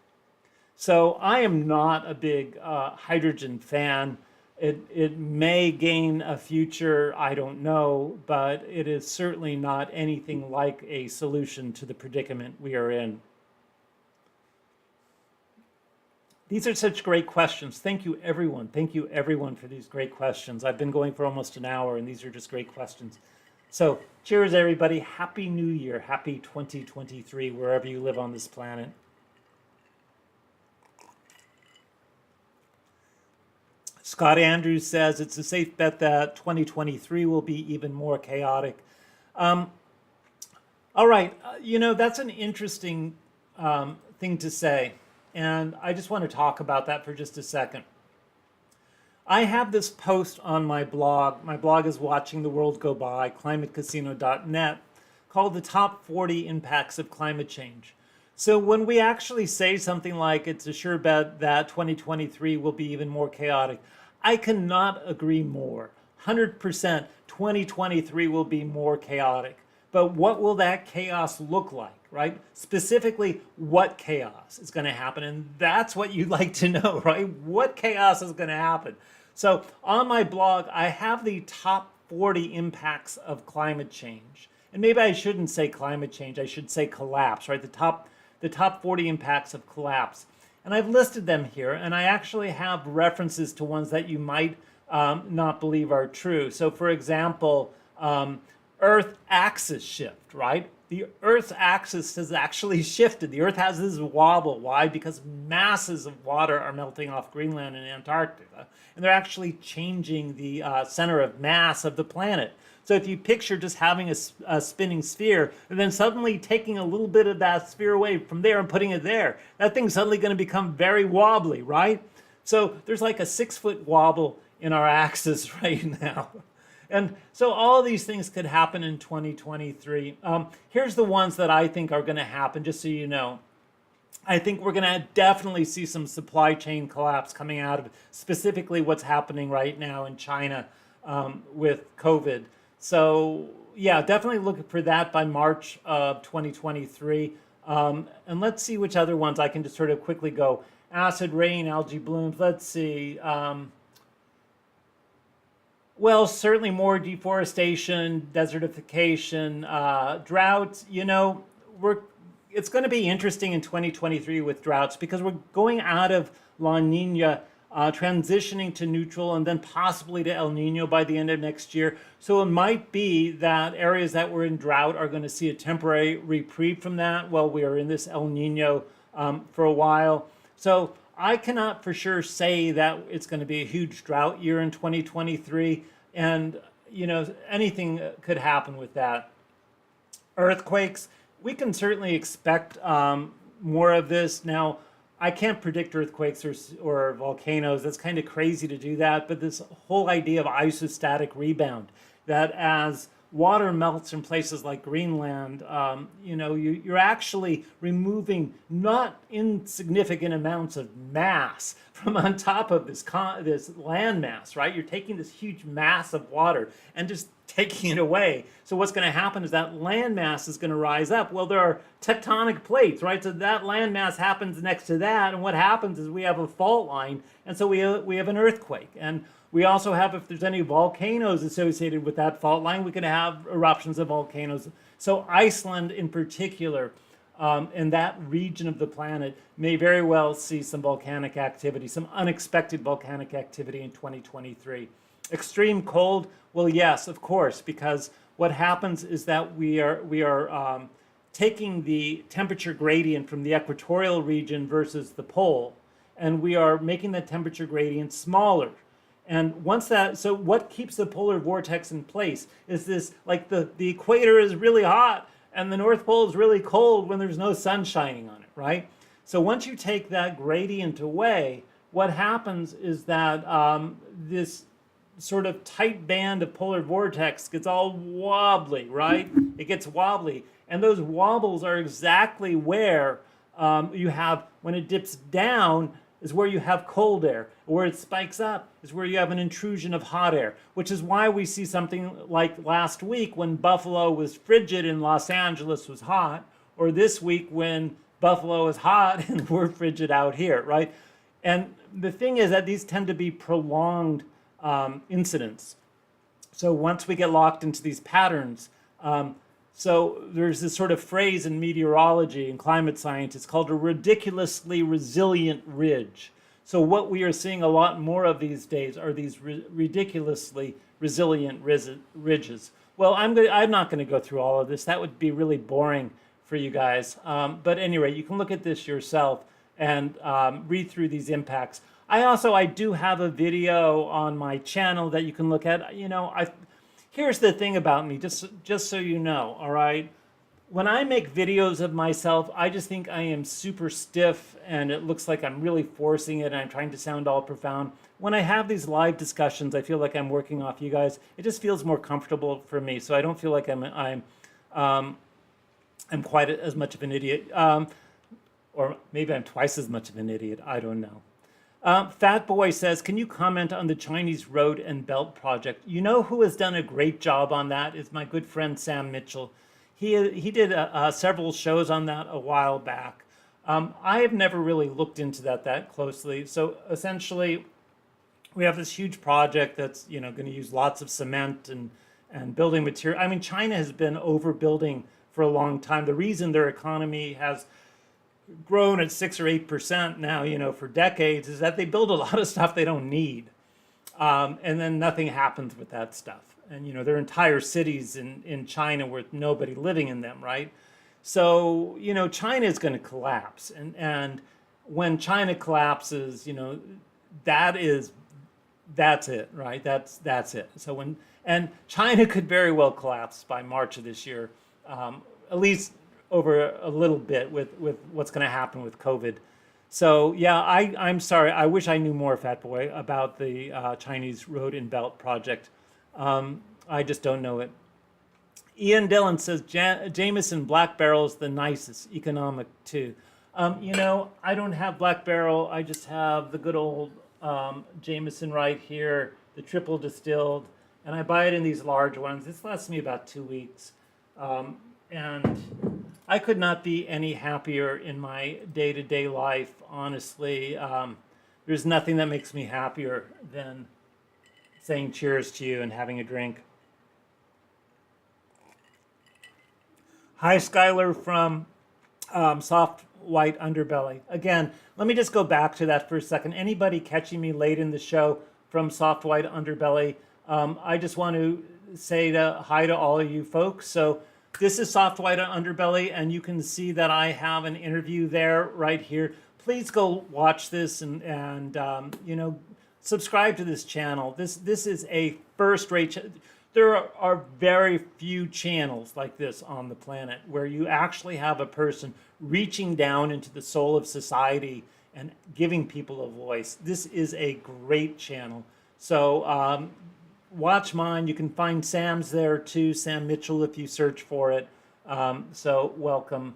So I am not a big hydrogen fan. It may gain a future, I don't know, but it is certainly not anything like a solution to the predicament we are in. These are such great questions. Thank you, everyone. Thank you, everyone, for these great questions. I've been going for almost an hour, and these are just great questions. So, cheers, everybody. Happy New Year. Happy 2023, wherever you live on this planet. Scott Andrews says it's a safe bet that 2023 will be even more chaotic. All right, that's an interesting thing to say. And I just want to talk about that for just a second. I have this post on my blog. My blog is Watching the World Go By, climatecasino.net, called The Top 40 Impacts of Climate Change. So when we actually say something like it's a sure bet that 2023 will be even more chaotic, I cannot agree more. 100% 2023 will be more chaotic. But what will that chaos look like, right? Specifically, what chaos is going to happen? And that's what you'd like to know, right? What chaos is going to happen? So on my blog, I have the top 40 impacts of climate change. And maybe I shouldn't say climate change, I should say collapse, right? The top 40 impacts of collapse. And I've listed them here, and I actually have references to ones that you might not believe are true. So for example, Earth axis shift, right? The Earth's axis has actually shifted. The Earth has this wobble. Why? Because masses of water are melting off Greenland and Antarctica, and they're actually changing the center of mass of the planet. So if you picture just having a spinning sphere and then suddenly taking a little bit of that sphere away from there and putting it there, that thing's suddenly going to become very wobbly, right? So there's like a 6-foot wobble in our axis right now. And so all these things could happen in 2023. Here's the ones that I think are going to happen, just so you know. I think we're going to definitely see some supply chain collapse coming out of specifically what's happening right now in China with COVID. So yeah, definitely look for that by March of 2023. And let's see which other ones I can just sort of quickly go. Acid rain, algae blooms. Let's see. Well, certainly more deforestation, desertification, droughts. It's going to be interesting in 2023 with droughts because we're going out of La Nina, transitioning to neutral, and then possibly to El Nino by the end of next year. So it might be that areas that were in drought are going to see a temporary reprieve from that while we are in this El Nino for a while. So I cannot for sure say that it's going to be a huge drought year in 2023, and anything could happen with that. Earthquakes, we can certainly expect more of this. Now, I can't predict earthquakes or volcanoes. That's kind of crazy to do that, but this whole idea of isostatic rebound, that as water melts in places like Greenland, you're actually removing not insignificant amounts of mass from on top of this land mass, right? You're taking this huge mass of water and just taking it away. So what's going to happen is that land mass is going to rise up. Well, there are tectonic plates, right? So that land mass happens next to that, and what happens is we have a fault line, and so we have an earthquake. And we also have, if there's any volcanoes associated with that fault line, we can have eruptions of volcanoes. So Iceland in particular, in that region of the planet, may very well see some volcanic activity, some unexpected volcanic activity in 2023. Extreme cold, well, yes, of course, because what happens is that we are taking the temperature gradient from the equatorial region versus the pole, and we are making that temperature gradient smaller. And so what keeps the polar vortex in place is this, like the equator is really hot and the North Pole is really cold when there's no sun shining on it, right? So once you take that gradient away, what happens is that this sort of tight band of polar vortex gets all wobbly, right? It gets wobbly. And those wobbles are exactly where you have, when it dips down, is where you have cold air. Where it spikes up is where you have an intrusion of hot air, which is why we see something like last week when Buffalo was frigid and Los Angeles was hot, or this week when Buffalo is hot and we're frigid out here, right? And the thing is that these tend to be prolonged incidents. So once we get locked into these patterns, So there's this sort of phrase in meteorology and climate science. It's called a ridiculously resilient ridge. So what we are seeing a lot more of these days are these ridiculously resilient ridges. Well, I'm not going to go through all of this. That would be really boring for you guys. But anyway, you can look at this yourself and read through these impacts. I do have a video on my channel that you can look at. Here's the thing about me, just so you know, all right? When I make videos of myself, I just think I am super stiff and it looks like I'm really forcing it and I'm trying to sound all profound. When I have these live discussions, I feel like I'm working off you guys. It just feels more comfortable for me, so I don't feel like I'm quite as much of an idiot. Or maybe I'm twice as much of an idiot, I don't know. Fat Boy says, can you comment on the Chinese Road and Belt project? You know who has done a great job on that is my good friend Sam Mitchell. He did several shows on that a while back. I have never really looked into that closely. So essentially, we have this huge project that's going to use lots of cement and building material. I mean, China has been overbuilding for a long time. The reason their economy has grown at 6 or 8% now, for decades, is that they build a lot of stuff they don't need, and then nothing happens with that stuff. And there are entire cities in China with nobody living in them, right? So China is going to collapse, and when China collapses, that's it, right? That's it. So and China could very well collapse by March of this year, at least over a little bit with what's going to happen with COVID. So yeah, I'm sorry. I wish I knew more, Fat Boy, about the Chinese Road and Belt project. I just don't know it. Ian Dillon says Jameson Black Barrel is the nicest, economic too. I don't have Black Barrel. I just have the good old Jameson right here, the triple distilled, and I buy it in these large ones. This lasts me about 2 weeks. And I could not be any happier in my day-to-day life, honestly. There's nothing that makes me happier than saying cheers to you and having a drink. Hi, Skylar from Soft White Underbelly. Again, let me just go back to that for a second. Anybody catching me late in the show from Soft White Underbelly, I just want to say hi to all of you folks. So this is Soft White Underbelly, and you can see that I have an interview there right here. Please go watch this and subscribe to this channel. This is a first-rate channel. There are very few channels like this on the planet where you actually have a person reaching down into the soul of society and giving people a voice. This is a great channel. So watch mine. You can find Sam's there too, Sam Mitchell, if you search for it. So welcome.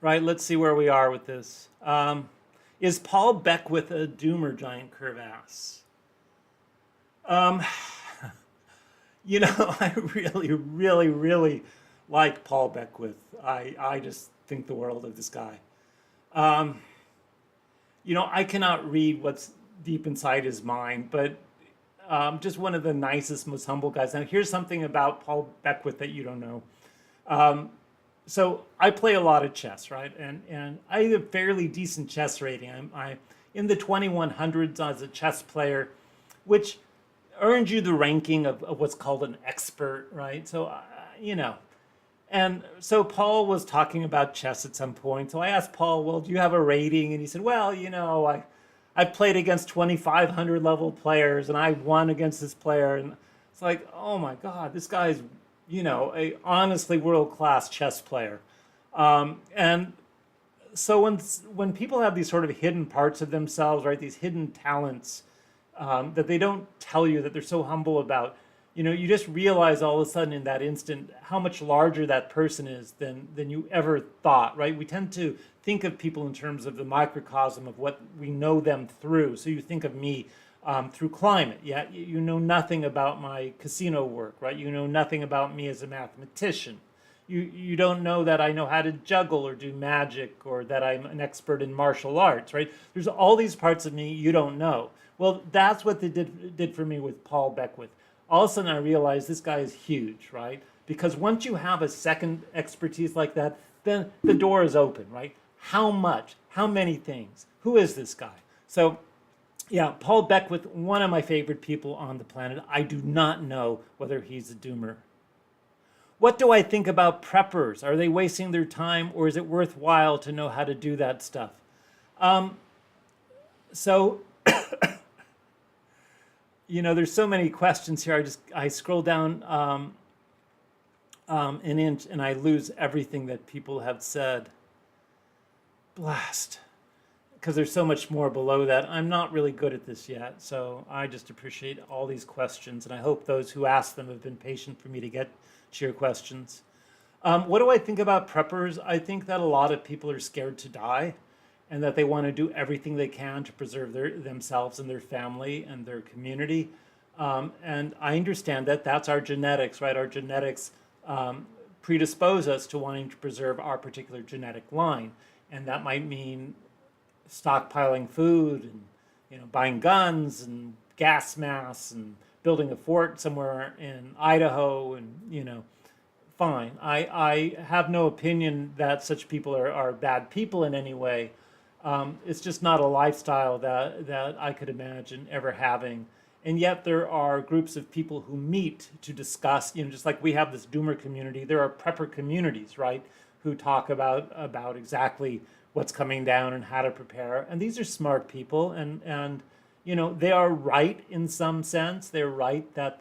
Right, let's see where we are with this. Is Paul Beckwith a doomer, giant crevasse? I really like Paul Beckwith. I just think the world of this guy. I cannot read what's deep inside his mind, but just one of the nicest, most humble guys. Now, here's something about Paul Beckwith that you don't know. So I play a lot of chess, right? And I have a fairly decent chess rating. I'm in the 2100s as a chess player, which earned you the ranking of what's called an expert, right? So, And so Paul was talking about chess at some point. So I asked Paul, well, do you have a rating? And he said, well, I've played against 2,500 level players and I won against this player. And it's like, oh my God, this guy's, a honestly world-class chess player. And so when people have these sort of hidden parts of themselves, right, these hidden talents that they don't tell you, that they're so humble about, you just realize all of a sudden in that instant how much larger that person is than you ever thought, right? We tend to think of people in terms of the microcosm of what we know them through. So you think of me through climate. Yeah, you know nothing about my casino work, right? You know nothing about me as a mathematician. You don't know that I know how to juggle or do magic or that I'm an expert in martial arts, right? There's all these parts of me you don't know. Well, that's what they did for me with Paul Beckwith. all of a sudden I realized this guy is huge, right? Because once you have a second expertise like that, then the door is open, right? How much? How many things? Who is this guy? So yeah, Paul Beckwith, one of my favorite people on the planet. I do not know whether he's a doomer. What do I think about preppers? Are they wasting their time, or is it worthwhile to know how to do that stuff? So, there's so many questions here. I scroll down an inch and I lose everything that people have said. Blast. Because there's so much more below that. I'm not really good at this yet, so I just appreciate all these questions, and I hope those who asked them have been patient for me to get to your questions. What do I think about preppers? I think that a lot of people are scared to die, and that they want to do everything they can to preserve themselves and their family and their community. And I understand that that's our genetics, right? Our genetics predispose us to wanting to preserve our particular genetic line, and that might mean stockpiling food and buying guns and gas masks and building a fort somewhere in Idaho, and fine. I have no opinion that such people are bad people in any way. It's just not a lifestyle that I could imagine ever having. And yet there are groups of people who meet to discuss, just like we have this doomer community, there are prepper communities, right, who talk about exactly what's coming down and how to prepare. And these are smart people, and they are right in some sense. They're right that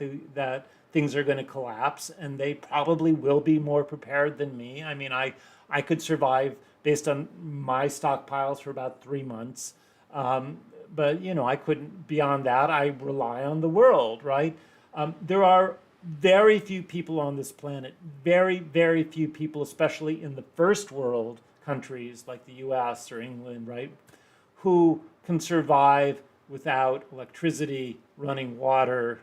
things are going to collapse, and they probably will be more prepared than me. I mean, I could survive based on my stockpiles for about 3 months. But I couldn't, beyond that, I rely on the world, right? There are very few people on this planet, very, very few people, especially in the first world countries like the US or England, right, who can survive without electricity, running water,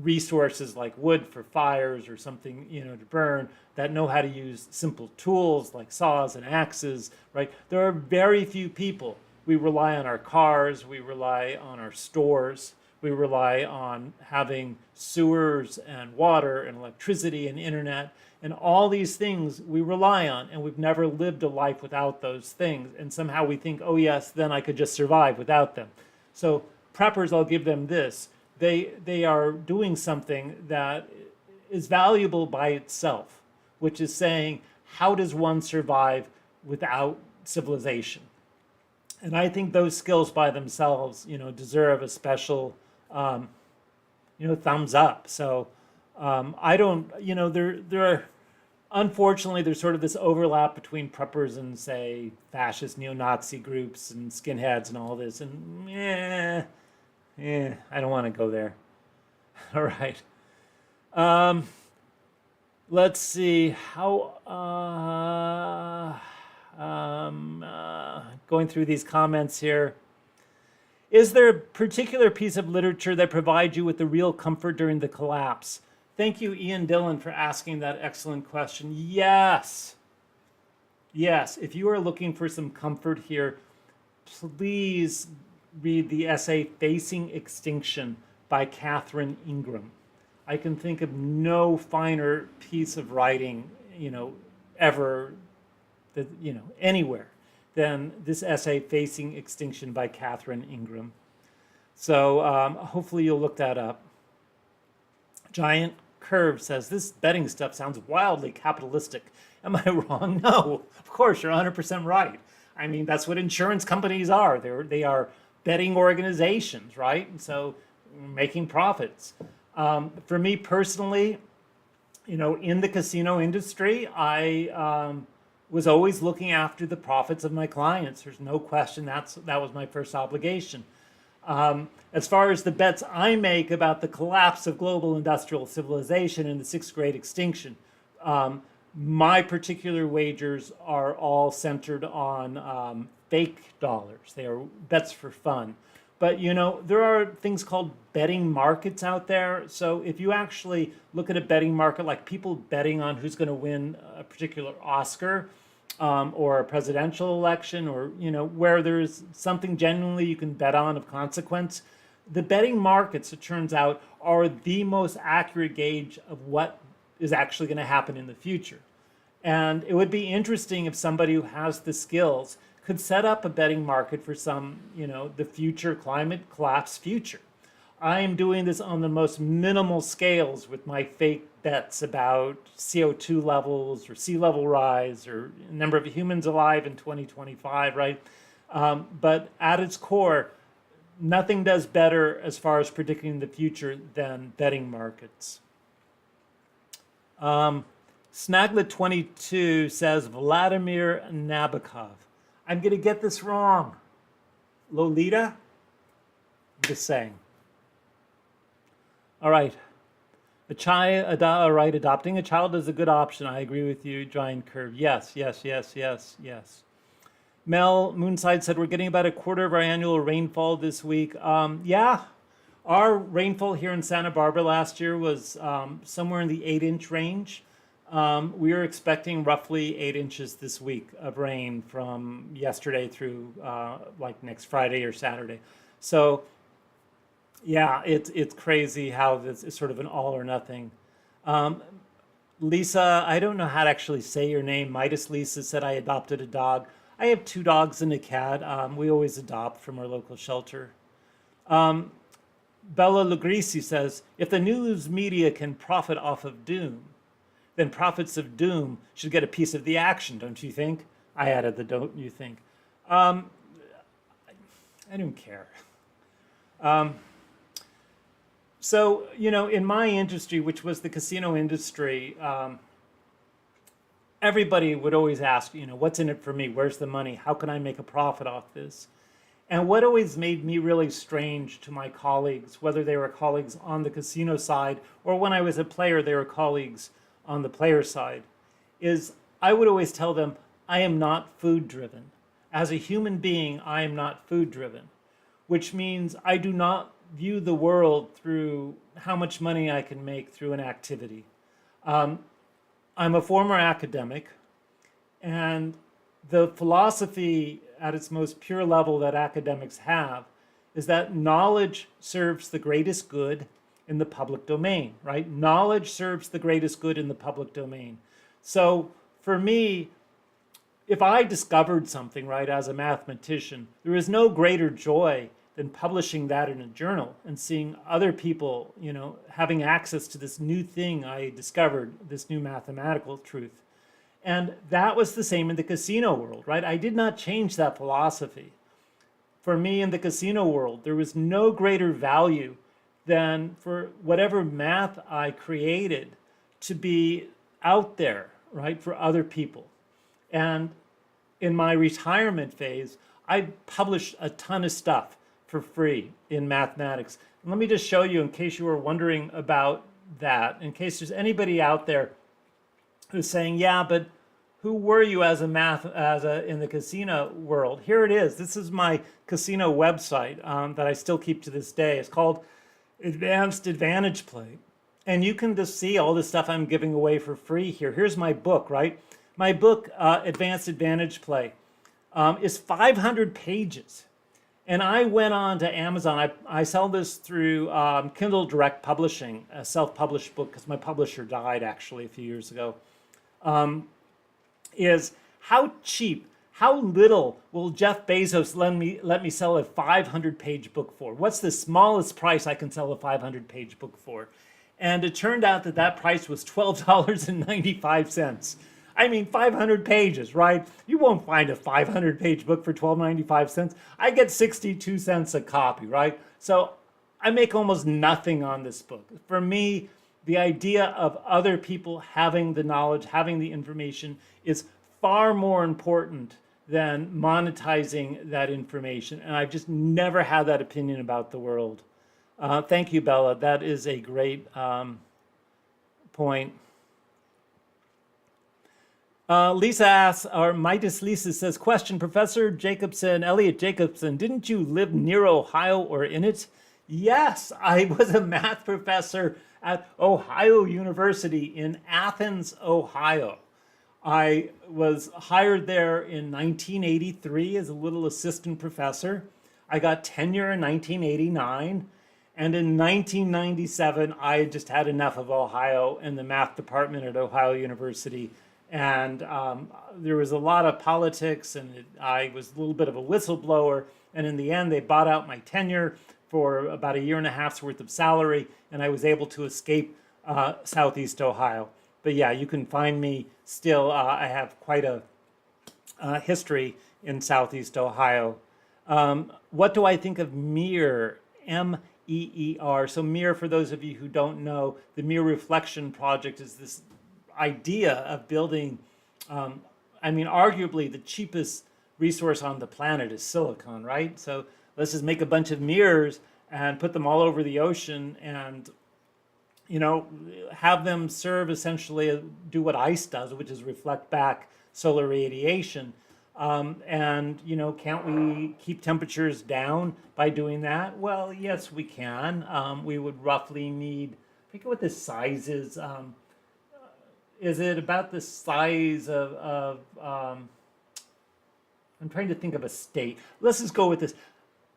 resources like wood for fires or something, to burn, that know how to use simple tools like saws and axes, right? There are very few people. We rely on our cars, we rely on our stores, we rely on having sewers and water and electricity and internet, and all these things we rely on, and we've never lived a life without those things. And somehow we think, oh yes, then I could just survive without them. So preppers, I'll give them this. They are doing something that is valuable by itself, which is saying, how does one survive without civilization? And I think those skills by themselves, deserve a special, thumbs up. So I don't, there are, unfortunately, there's sort of this overlap between preppers and, say, fascist neo-Nazi groups and skinheads and all this. And I don't want to go there. All right. Let's see how, going through these comments here. Is there a particular piece of literature that provides you with the real comfort during the collapse? Thank you, Ian Dillon, for asking that excellent question. Yes. Yes, if you are looking for some comfort here, please read the essay Facing Extinction by Catherine Ingram. I can think of no finer piece of writing, ever, that, anywhere than this essay Facing Extinction by Catherine Ingram. So hopefully you'll look that up. Giant Curve says, this betting stuff sounds wildly capitalistic. Am I wrong? No, of course, you're 100% right. I mean, that's what insurance companies are. They are betting organizations, right? And so making profits. For me personally, in the casino industry, I was always looking after the profits of my clients. There's no question that was my first obligation. As far as the bets I make about the collapse of global industrial civilization and the sixth great extinction, my particular wagers are all centered on fake dollars. They are bets for fun. But, there are things called betting markets out there. So if you actually look at a betting market, like people betting on who's going to win a particular Oscar or a presidential election, or, where there's something genuinely you can bet on of consequence, the betting markets, it turns out, are the most accurate gauge of what is actually going to happen in the future. And it would be interesting if somebody who has the skills could set up a betting market for some, the future climate collapse future. I am doing this on the most minimal scales with my fake bets about CO2 levels or sea level rise or number of humans alive in 2025, right? But at its core, nothing does better as far as predicting the future than betting markets. Snaglet22 says Vladimir Nabokov. I'm going to get this wrong. Lolita? I'm just saying. All right. Adopting a child is a good option. I agree with you, Giant Curve. Yes. Mel Moonside said we're getting about a quarter of our annual rainfall this week. Yeah, our rainfall here in Santa Barbara last year was somewhere in the 8-inch range. We are expecting roughly 8 inches this week of rain from yesterday through like next Friday or Saturday. So yeah, it's crazy how this is sort of an all or nothing. Lisa, I don't know how to actually say your name. Midas Lisa said I adopted a dog. I have 2 dogs and a cat. We always adopt from our local shelter. Bella Lugrisi says, if the news media can profit off of doom, then prophets of doom should get a piece of the action, don't you think? I added the don't you think. I don't care. So, in my industry, which was the casino industry, everybody would always ask, what's in it for me? Where's the money? How can I make a profit off this? And what always made me really strange to my colleagues, whether they were colleagues on the casino side or when I was a player, they were colleagues on the player side, is I would always tell them, I am not food driven. As a human being, I am not food driven, which means I do not view the world through how much money I can make through an activity. I'm a former academic, and the philosophy at its most pure level that academics have is that knowledge serves the greatest good in the public domain, right? Knowledge serves the greatest good in the public domain. So for me, if I discovered something, right, as a mathematician, there is no greater joy than publishing that in a journal and seeing other people, having access to this new thing I discovered, this new mathematical truth. And that was the same in the casino world, right? I did not change that philosophy. For me in the casino world, there was no greater value than for whatever math I created to be out there, right, for other people. And in my retirement phase, I published a ton of stuff for free in mathematics. And let me just show you, in case you were wondering about that, in case there's anybody out there who's saying, yeah, but who were you in the casino world? Here it is. This is my casino website that I still keep to this day. It's called Advanced Advantage Play. And you can just see all the stuff I'm giving away for free here. Here's my book, right? My book, Advanced Advantage Play, is 500 pages. And I went on to Amazon. I sell this through Kindle Direct Publishing, a self-published book, because my publisher died actually a few years ago. Is how cheap, how little will Jeff Bezos let me sell a 500-page book for? What's the smallest price I can sell a 500-page book for? And it turned out that price was $12.95. I mean, 500 pages, right? You won't find a 500-page book for $12.95. I get 62 cents a copy, right? So I make almost nothing on this book. For me, the idea of other people having the knowledge, having the information is far more important than monetizing that information. And I've just never had that opinion about the world. Thank you, Bella. That is a great point. Lisa asks, or Midas Lisa says, question, Professor Jacobson, Elliot Jacobson, didn't you live near Ohio or in it? Yes, I was a math professor at Ohio University in Athens, Ohio. I was hired there in 1983 as a little assistant professor. I got tenure in 1989. And in 1997, I just had enough of Ohio and the math department at Ohio University. And there was a lot of politics, and I was a little bit of a whistleblower. And in the end, they bought out my tenure for about a year and a half's worth of salary, and I was able to escape Southeast Ohio. But yeah, you can find me still. I have quite a history in Southeast Ohio. What do I think of MIR? MEER. So MIR, for those of you who don't know, the MIR Reflection Project is this idea of building, arguably the cheapest resource on the planet is silicon, right? So let's just make a bunch of mirrors and put them all over the ocean and, have them serve essentially, do what ice does, which is reflect back solar radiation. Can't we keep temperatures down by doing that? Well, yes, we can. We would roughly need, I forget what the size is. Is it about the size of I'm trying to think of a state. Let's just go with this.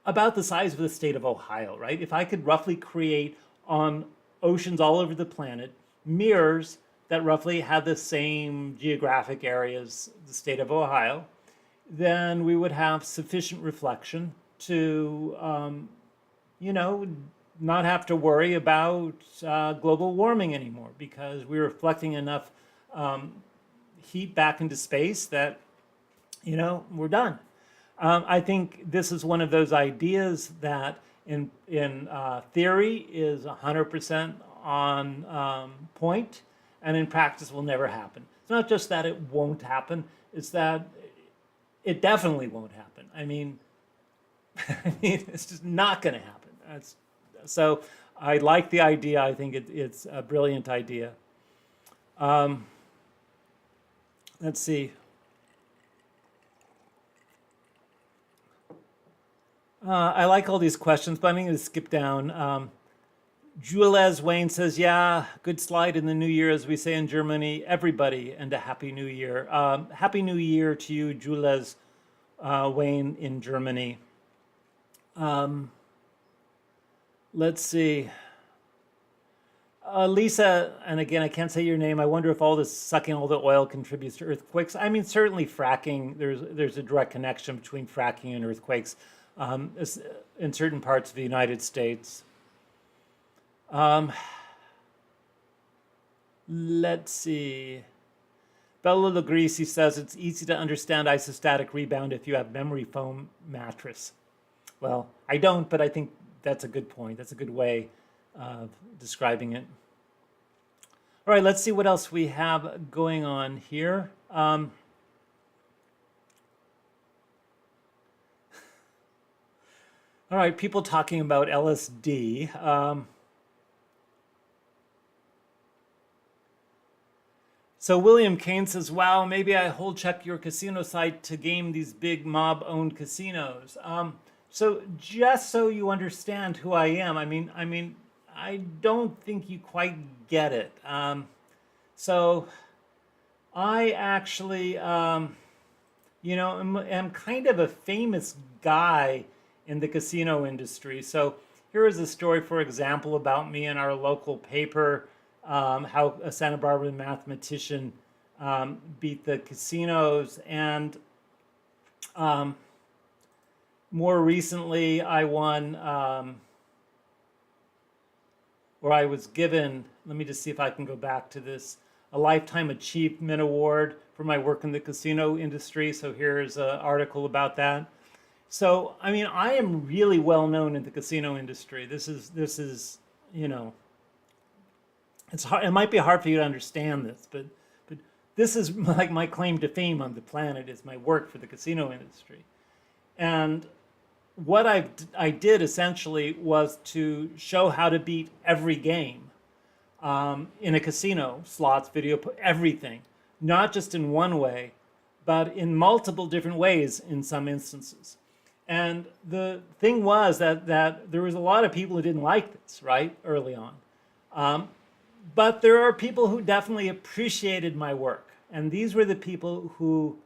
About the size of the state of Ohio, right? If I could roughly create on oceans all over the planet mirrors that roughly have the same geographic area as the state of Ohio, then we would have sufficient reflection to, not have to worry about global warming anymore, because we're reflecting enough heat back into space that, we're done. I think this is one of those ideas that in theory is 100% on point, and in practice will never happen. It's not just that it won't happen, it's that it definitely won't happen. It's just not going to happen. So I like the idea. I think it's a brilliant idea. Let's see. I like all these questions, but I'm going to skip down. Jules Wayne says, yeah, good slide in the new year, as we say in Germany, everybody, and a happy new year. Happy new year to you, Jules Wayne in Germany. Let's see. Lisa, and again, I can't say your name. I wonder if all this sucking all the oil contributes to earthquakes. Certainly fracking, there's a direct connection between fracking and earthquakes in certain parts of the United States. Let's see. Bella Lugrisi says it's easy to understand isostatic rebound if you have memory foam mattress. Well, I don't, but I think that's a good point. That's a good way of describing it. All right, let's see what else we have going on here. All right, people talking about LSD. So William Kane says, wow, maybe I hold check your casino site to game these big mob-owned casinos. So just so you understand who I am, I don't think you quite get it. So I actually, am kind of a famous guy in the casino industry. So here is a story, for example, about me in our local paper, how a Santa Barbara mathematician beat the casinos. And more recently, I won, or I was given, let me just see if I can go back to this, a Lifetime Achievement Award for my work in the casino industry. So here's an article about that. So, I am really well known in the casino industry. This is, it's hard, it might be hard for you to understand this, but this is like my claim to fame on the planet is my work for the casino industry. And what I did essentially was to show how to beat every game in a casino, slots, video, everything, not just in one way, but in multiple different ways in some instances. And the thing was that there was a lot of people who didn't like this, right, early on. But there are people who definitely appreciated my work. And these were the people who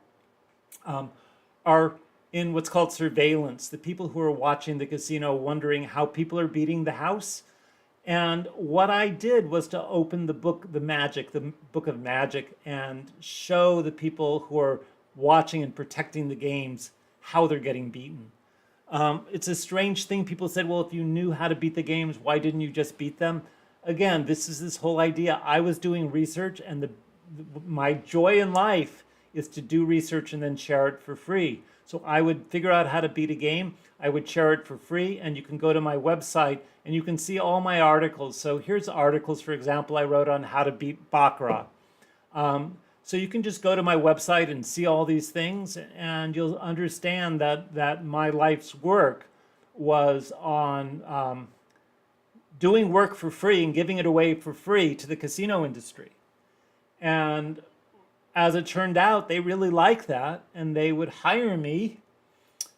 are in what's called surveillance, the people who are watching the casino wondering how people are beating the house. And what I did was to open the book, the book of magic, and show the people who are watching and protecting the games how they're getting beaten. It's a strange thing. People said, well, if you knew how to beat the games, why didn't you just beat them? Again, this is this whole idea. I was doing research, and my joy in life is to do research and then share it for free. So I would figure out how to beat a game. I would share it for free, and you can go to my website and you can see all my articles. So here's articles, for example, I wrote on how to beat Baccarat. So you can just go to my website and see all these things, and you'll understand that my life's work was on doing work for free and giving it away for free to the casino industry. And as it turned out, they really liked that, and they would hire me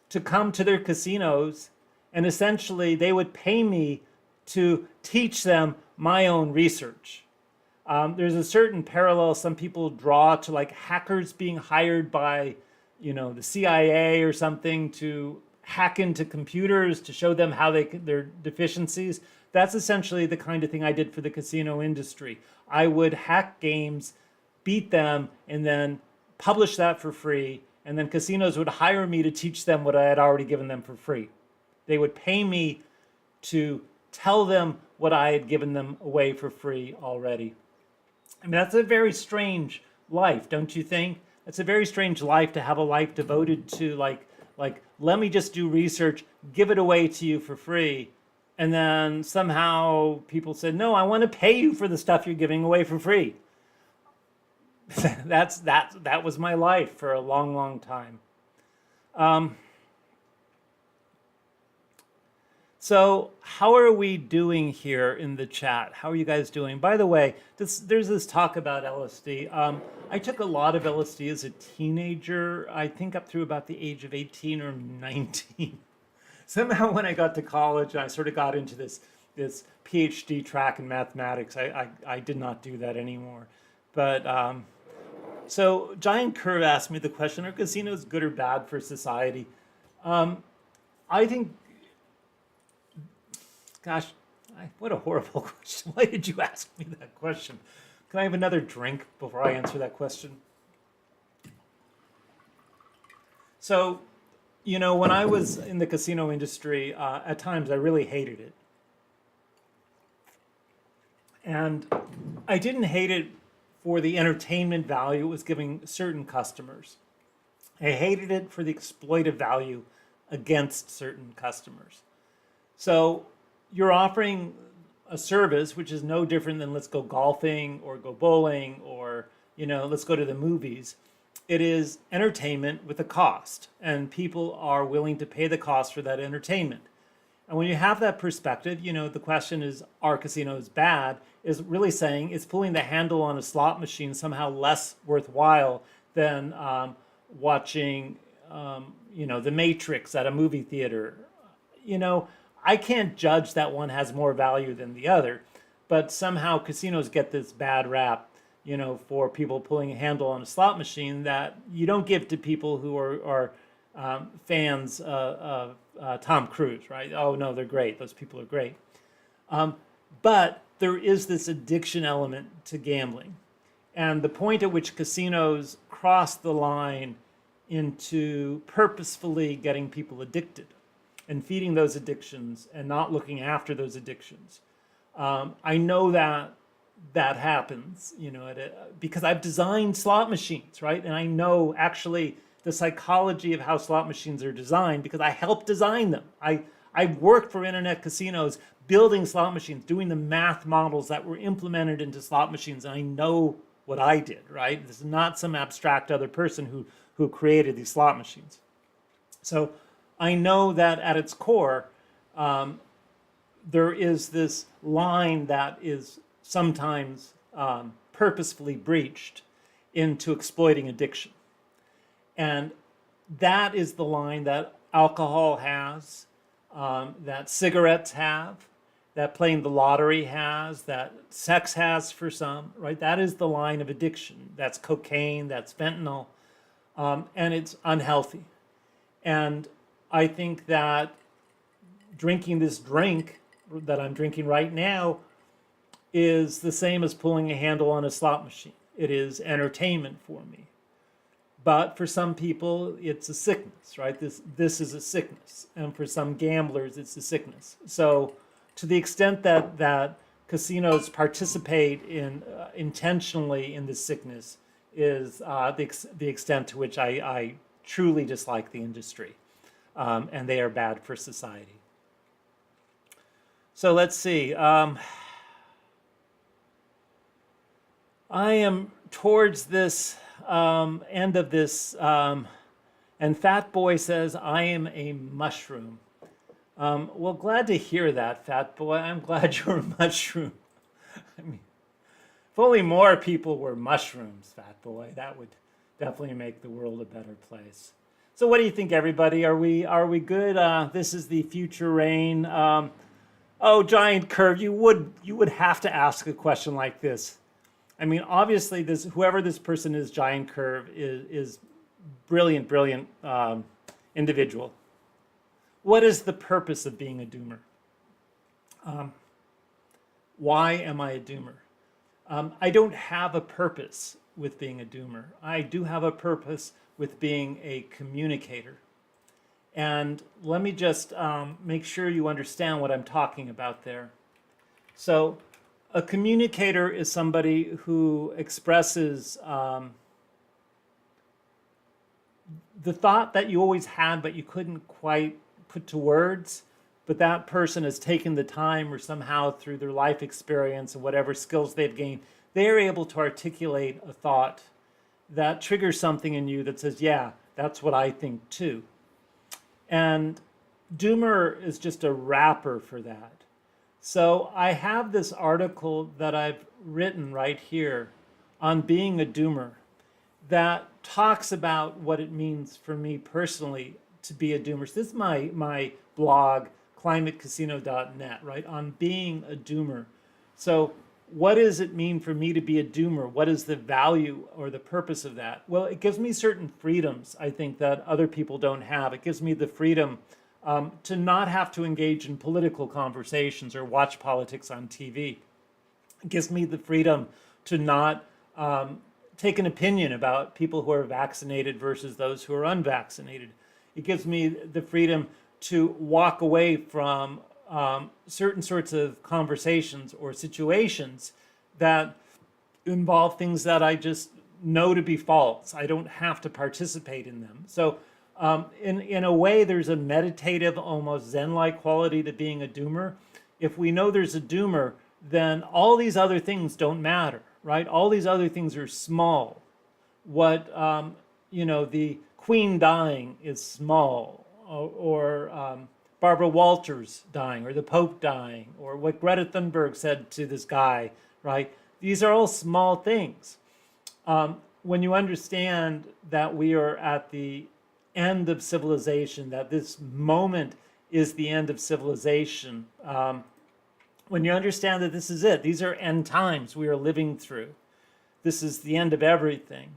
to come to their casinos, and essentially they would pay me to teach them my own research. There's a certain parallel some people draw to like hackers being hired by, the CIA or something to hack into computers to show them how their deficiencies. That's essentially the kind of thing I did for the casino industry. I would hack games, beat them, and then publish that for free. And then casinos would hire me to teach them what I had already given them for free. They would pay me to tell them what I had given them away for free already. I mean, that's a very strange life, don't you think? It's a very strange life to have a life devoted to like, let me just do research, give it away to you for free. And then somehow people said, no, I want to pay you for the stuff you're giving away for free. That was my life for a long, long time. So how are we doing here in the chat? How are you guys doing? By the way, there's this talk about LSD. I took a lot of LSD as a teenager, I think up through about the age of 18 or 19. Somehow when I got to college, I sort of got into this PhD track in mathematics. I did not do that anymore. But so Giant Curve asked me the question, are casinos good or bad for society? I think, gosh, what a horrible question. Why did you ask me that question? Can I have another drink before I answer that question? So, when I was in the casino industry, at times I really hated it. And I didn't hate it for the entertainment value it was giving certain customers. I hated it for the exploitive value against certain customers. So you're offering a service which is no different than let's go golfing or go bowling or, let's go to the movies. It is entertainment with a cost, and people are willing to pay the cost for that entertainment. And when you have that perspective, the question is, are casinos bad? Is really saying it's pulling the handle on a slot machine somehow less worthwhile than watching, The Matrix at a movie theater. I can't judge that one has more value than the other, but somehow casinos get this bad rap, for people pulling a handle on a slot machine that you don't give to people who are fans of Tom Cruise, right? Oh no, they're great. Those people are great. But there is this addiction element to gambling. And the point at which casinos cross the line into purposefully getting people addicted and feeding those addictions and not looking after those addictions. I know that happens, because I've designed slot machines, right? And I know actually the psychology of how slot machines are designed because I helped design them. I worked for internet casinos building slot machines, doing the math models that were implemented into slot machines. And I know what I did, right? This is not some abstract other person who created these slot machines. So I know that at its core, there is this line that is sometimes purposefully breached into exploiting addiction. And that is the line that alcohol has, that cigarettes have, that playing the lottery has, that sex has for some, right? That is the line of addiction. That's cocaine, that's fentanyl, and it's unhealthy. And I think that drinking this drink that I'm drinking right now is the same as pulling a handle on a slot machine. It is entertainment for me. But for some people, it's a sickness, right? This is a sickness. And for some gamblers, it's a sickness. So to the extent that casinos participate in intentionally in this sickness is the extent to which I truly dislike the industry. And they are bad for society. So let's see. I am towards this end of this, and Fat Boy says, I am a mushroom. Well, glad to hear that, Fat Boy. I'm glad you're a mushroom. I mean, if only more people were mushrooms, Fat Boy, that would definitely make the world a better place. So what do you think, everybody? Are we good? This is the future rain. Oh, Giant Curve, you would have to ask a question like this. I mean, obviously, whoever this person is, Giant Curve, is brilliant individual. What is the purpose of being a doomer? Why am I a doomer? I don't have a purpose with being a doomer. I do have a purpose with being a communicator. And let me just make sure you understand what I'm talking about there. So a communicator is somebody who expresses the thought that you always had, but you couldn't quite put to words. But that person has taken the time, or somehow through their life experience and whatever skills they've gained, they are able to articulate a thought that triggers something in you that says, yeah, that's what I think too. And doomer is just a wrapper for that. So I have this article that I've written right here on being a doomer that talks about what it means for me personally to be a doomer. So this is my blog, climatecasino.net, right, on being a doomer. So what does it mean for me to be a doomer? What is the value or the purpose of that? Well, it gives me certain freedoms, I think, that other people don't have. It gives me the freedom to not have to engage in political conversations or watch politics on TV. It gives me the freedom to not take an opinion about people who are vaccinated versus those who are unvaccinated. It gives me the freedom to walk away from certain sorts of conversations or situations that involve things that I just know to be false. I don't have to participate in them. So in a way, there's a meditative, almost Zen-like quality to being a doomer. If we know there's a doomer, then all these other things don't matter, right? All these other things are small. What, the Queen dying is small, or Barbara Walters dying, or the Pope dying, or what Greta Thunberg said to this guy, right? These are all small things. When you understand that we are at the end of civilization, that this moment is the end of civilization, when you understand that this is it, these are end times we are living through, this is the end of everything,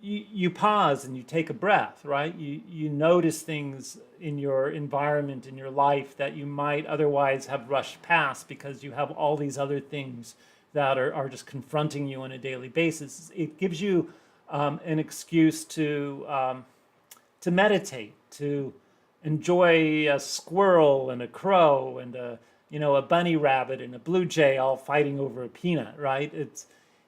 you pause and you take a breath, right? You notice things in your environment, in your life, that you might otherwise have rushed past because you have all these other things that are just confronting you on a daily basis. It gives you an excuse to meditate, to enjoy a squirrel and a crow and a bunny rabbit and a blue jay all fighting over a peanut, right?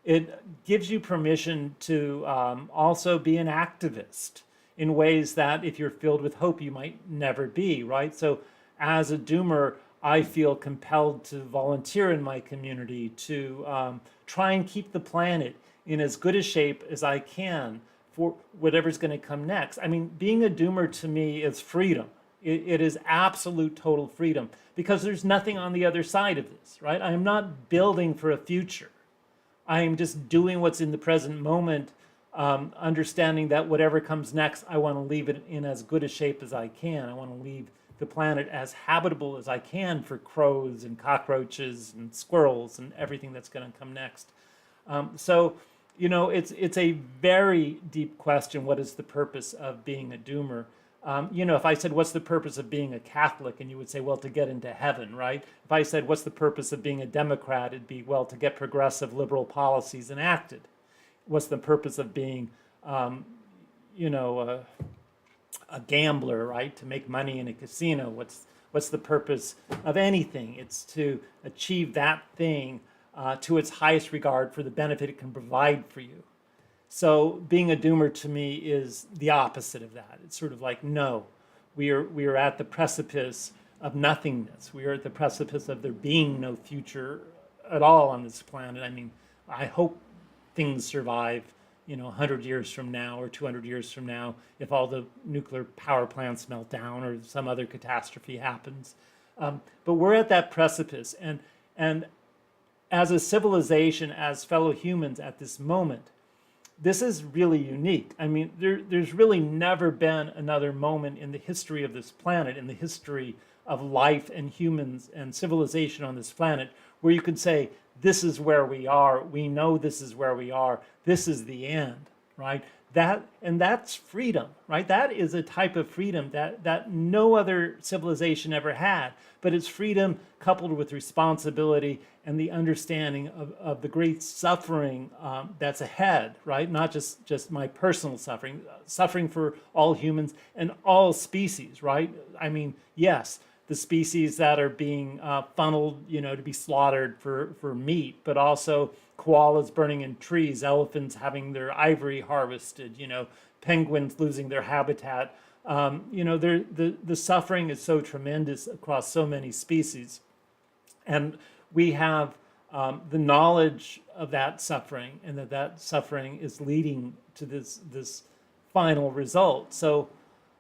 It gives you permission to also be an activist in ways that if you're filled with hope, you might never be, right? So as a doomer, I feel compelled to volunteer in my community to try and keep the planet in as good a shape as I can for whatever's going to come next. I mean, being a doomer to me is freedom. It is absolute total freedom, because there's nothing on the other side of this, right? I am not building for a future. I am just doing what's in the present moment, understanding that whatever comes next, I want to leave it in as good a shape as I can. I want to leave the planet as habitable as I can for crows and cockroaches and squirrels and everything that's going to come next. So, it's a very deep question. What is the purpose of being a doomer? If I said, what's the purpose of being a Catholic? And you would say, well, to get into heaven, right? If I said, what's the purpose of being a Democrat? It'd be, well, to get progressive liberal policies enacted. What's the purpose of being, a gambler, right? To make money in a casino. What's the purpose of anything? It's to achieve that thing to its highest regard for the benefit it can provide for you. So being a doomer to me is the opposite of that. It's sort of like, no, we are at the precipice of nothingness. We are at the precipice of there being no future at all on this planet. I mean, I hope things survive, 100 years from now or 200 years from now, if all the nuclear power plants melt down or some other catastrophe happens. But we're at that precipice. And as a civilization, as fellow humans at this moment, this is really unique. I mean, there's really never been another moment in the history of this planet, in the history of life and humans and civilization on this planet, where you could say, this is where we are. We know this is where we are. This is the end, right? That's freedom, right? That is a type of freedom that no other civilization ever had. But it's freedom coupled with responsibility and the understanding of the great suffering that's ahead, right? Not just my personal suffering for all humans and all species, right? I mean, yes, the species that are being funneled, to be slaughtered for meat, but also koalas burning in trees, elephants having their ivory harvested, penguins losing their habitat. The suffering is so tremendous across so many species. And we have the knowledge of that suffering, and that suffering is leading to this final result. So,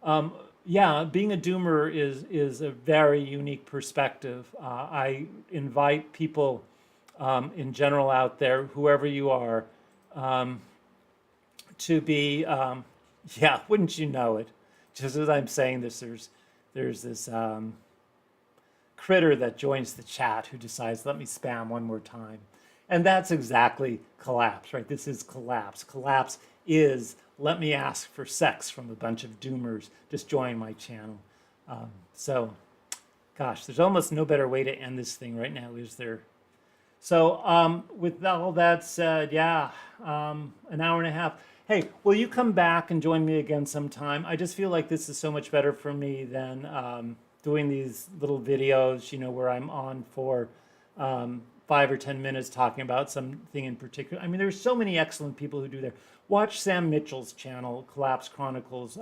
being a doomer is a very unique perspective. I invite people in general out there, whoever you are, to be, wouldn't you know it? Just as I'm saying this, there's this critter that joins the chat who decides, let me spam one more time. And that's exactly collapse, right? This is collapse. Collapse is, let me ask for sex from a bunch of doomers. Just join my channel. Gosh, there's almost no better way to end this thing right now, is there? So with all that said, an hour and a half. Hey, will you come back and join me again sometime? I just feel like this is so much better for me than doing these little videos, where I'm on for 5 or 10 minutes talking about something in particular. I mean, there's so many excellent people who do that. Watch Sam Mitchell's channel, Collapse Chronicles,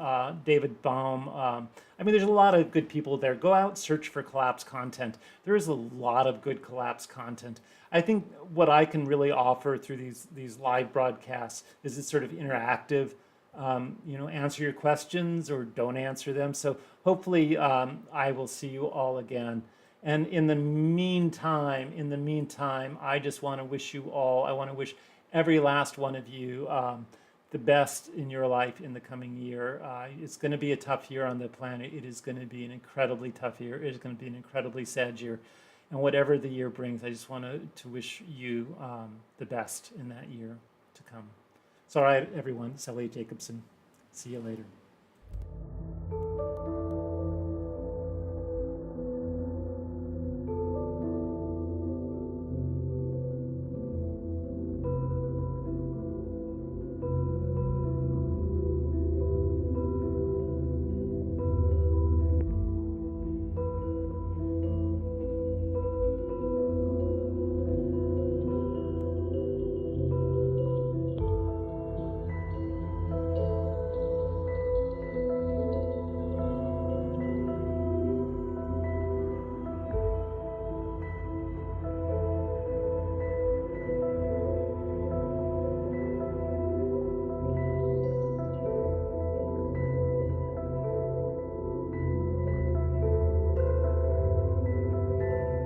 David Baum. There's a lot of good people there. Go out, search for Collapse content. There is a lot of good Collapse content. I think what I can really offer through these live broadcasts is this sort of interactive, answer your questions or don't answer them. So hopefully I will see you all again. And in the meantime, I just want to wish you all, I want to wish every last one of you the best in your life in the coming year. It's going to be a tough year on the planet. It is going to be an incredibly tough year. It is going to be an incredibly sad year. And whatever the year brings, I just want to wish you the best in that year to come. So, all right, everyone. Sally Jacobson. See you later.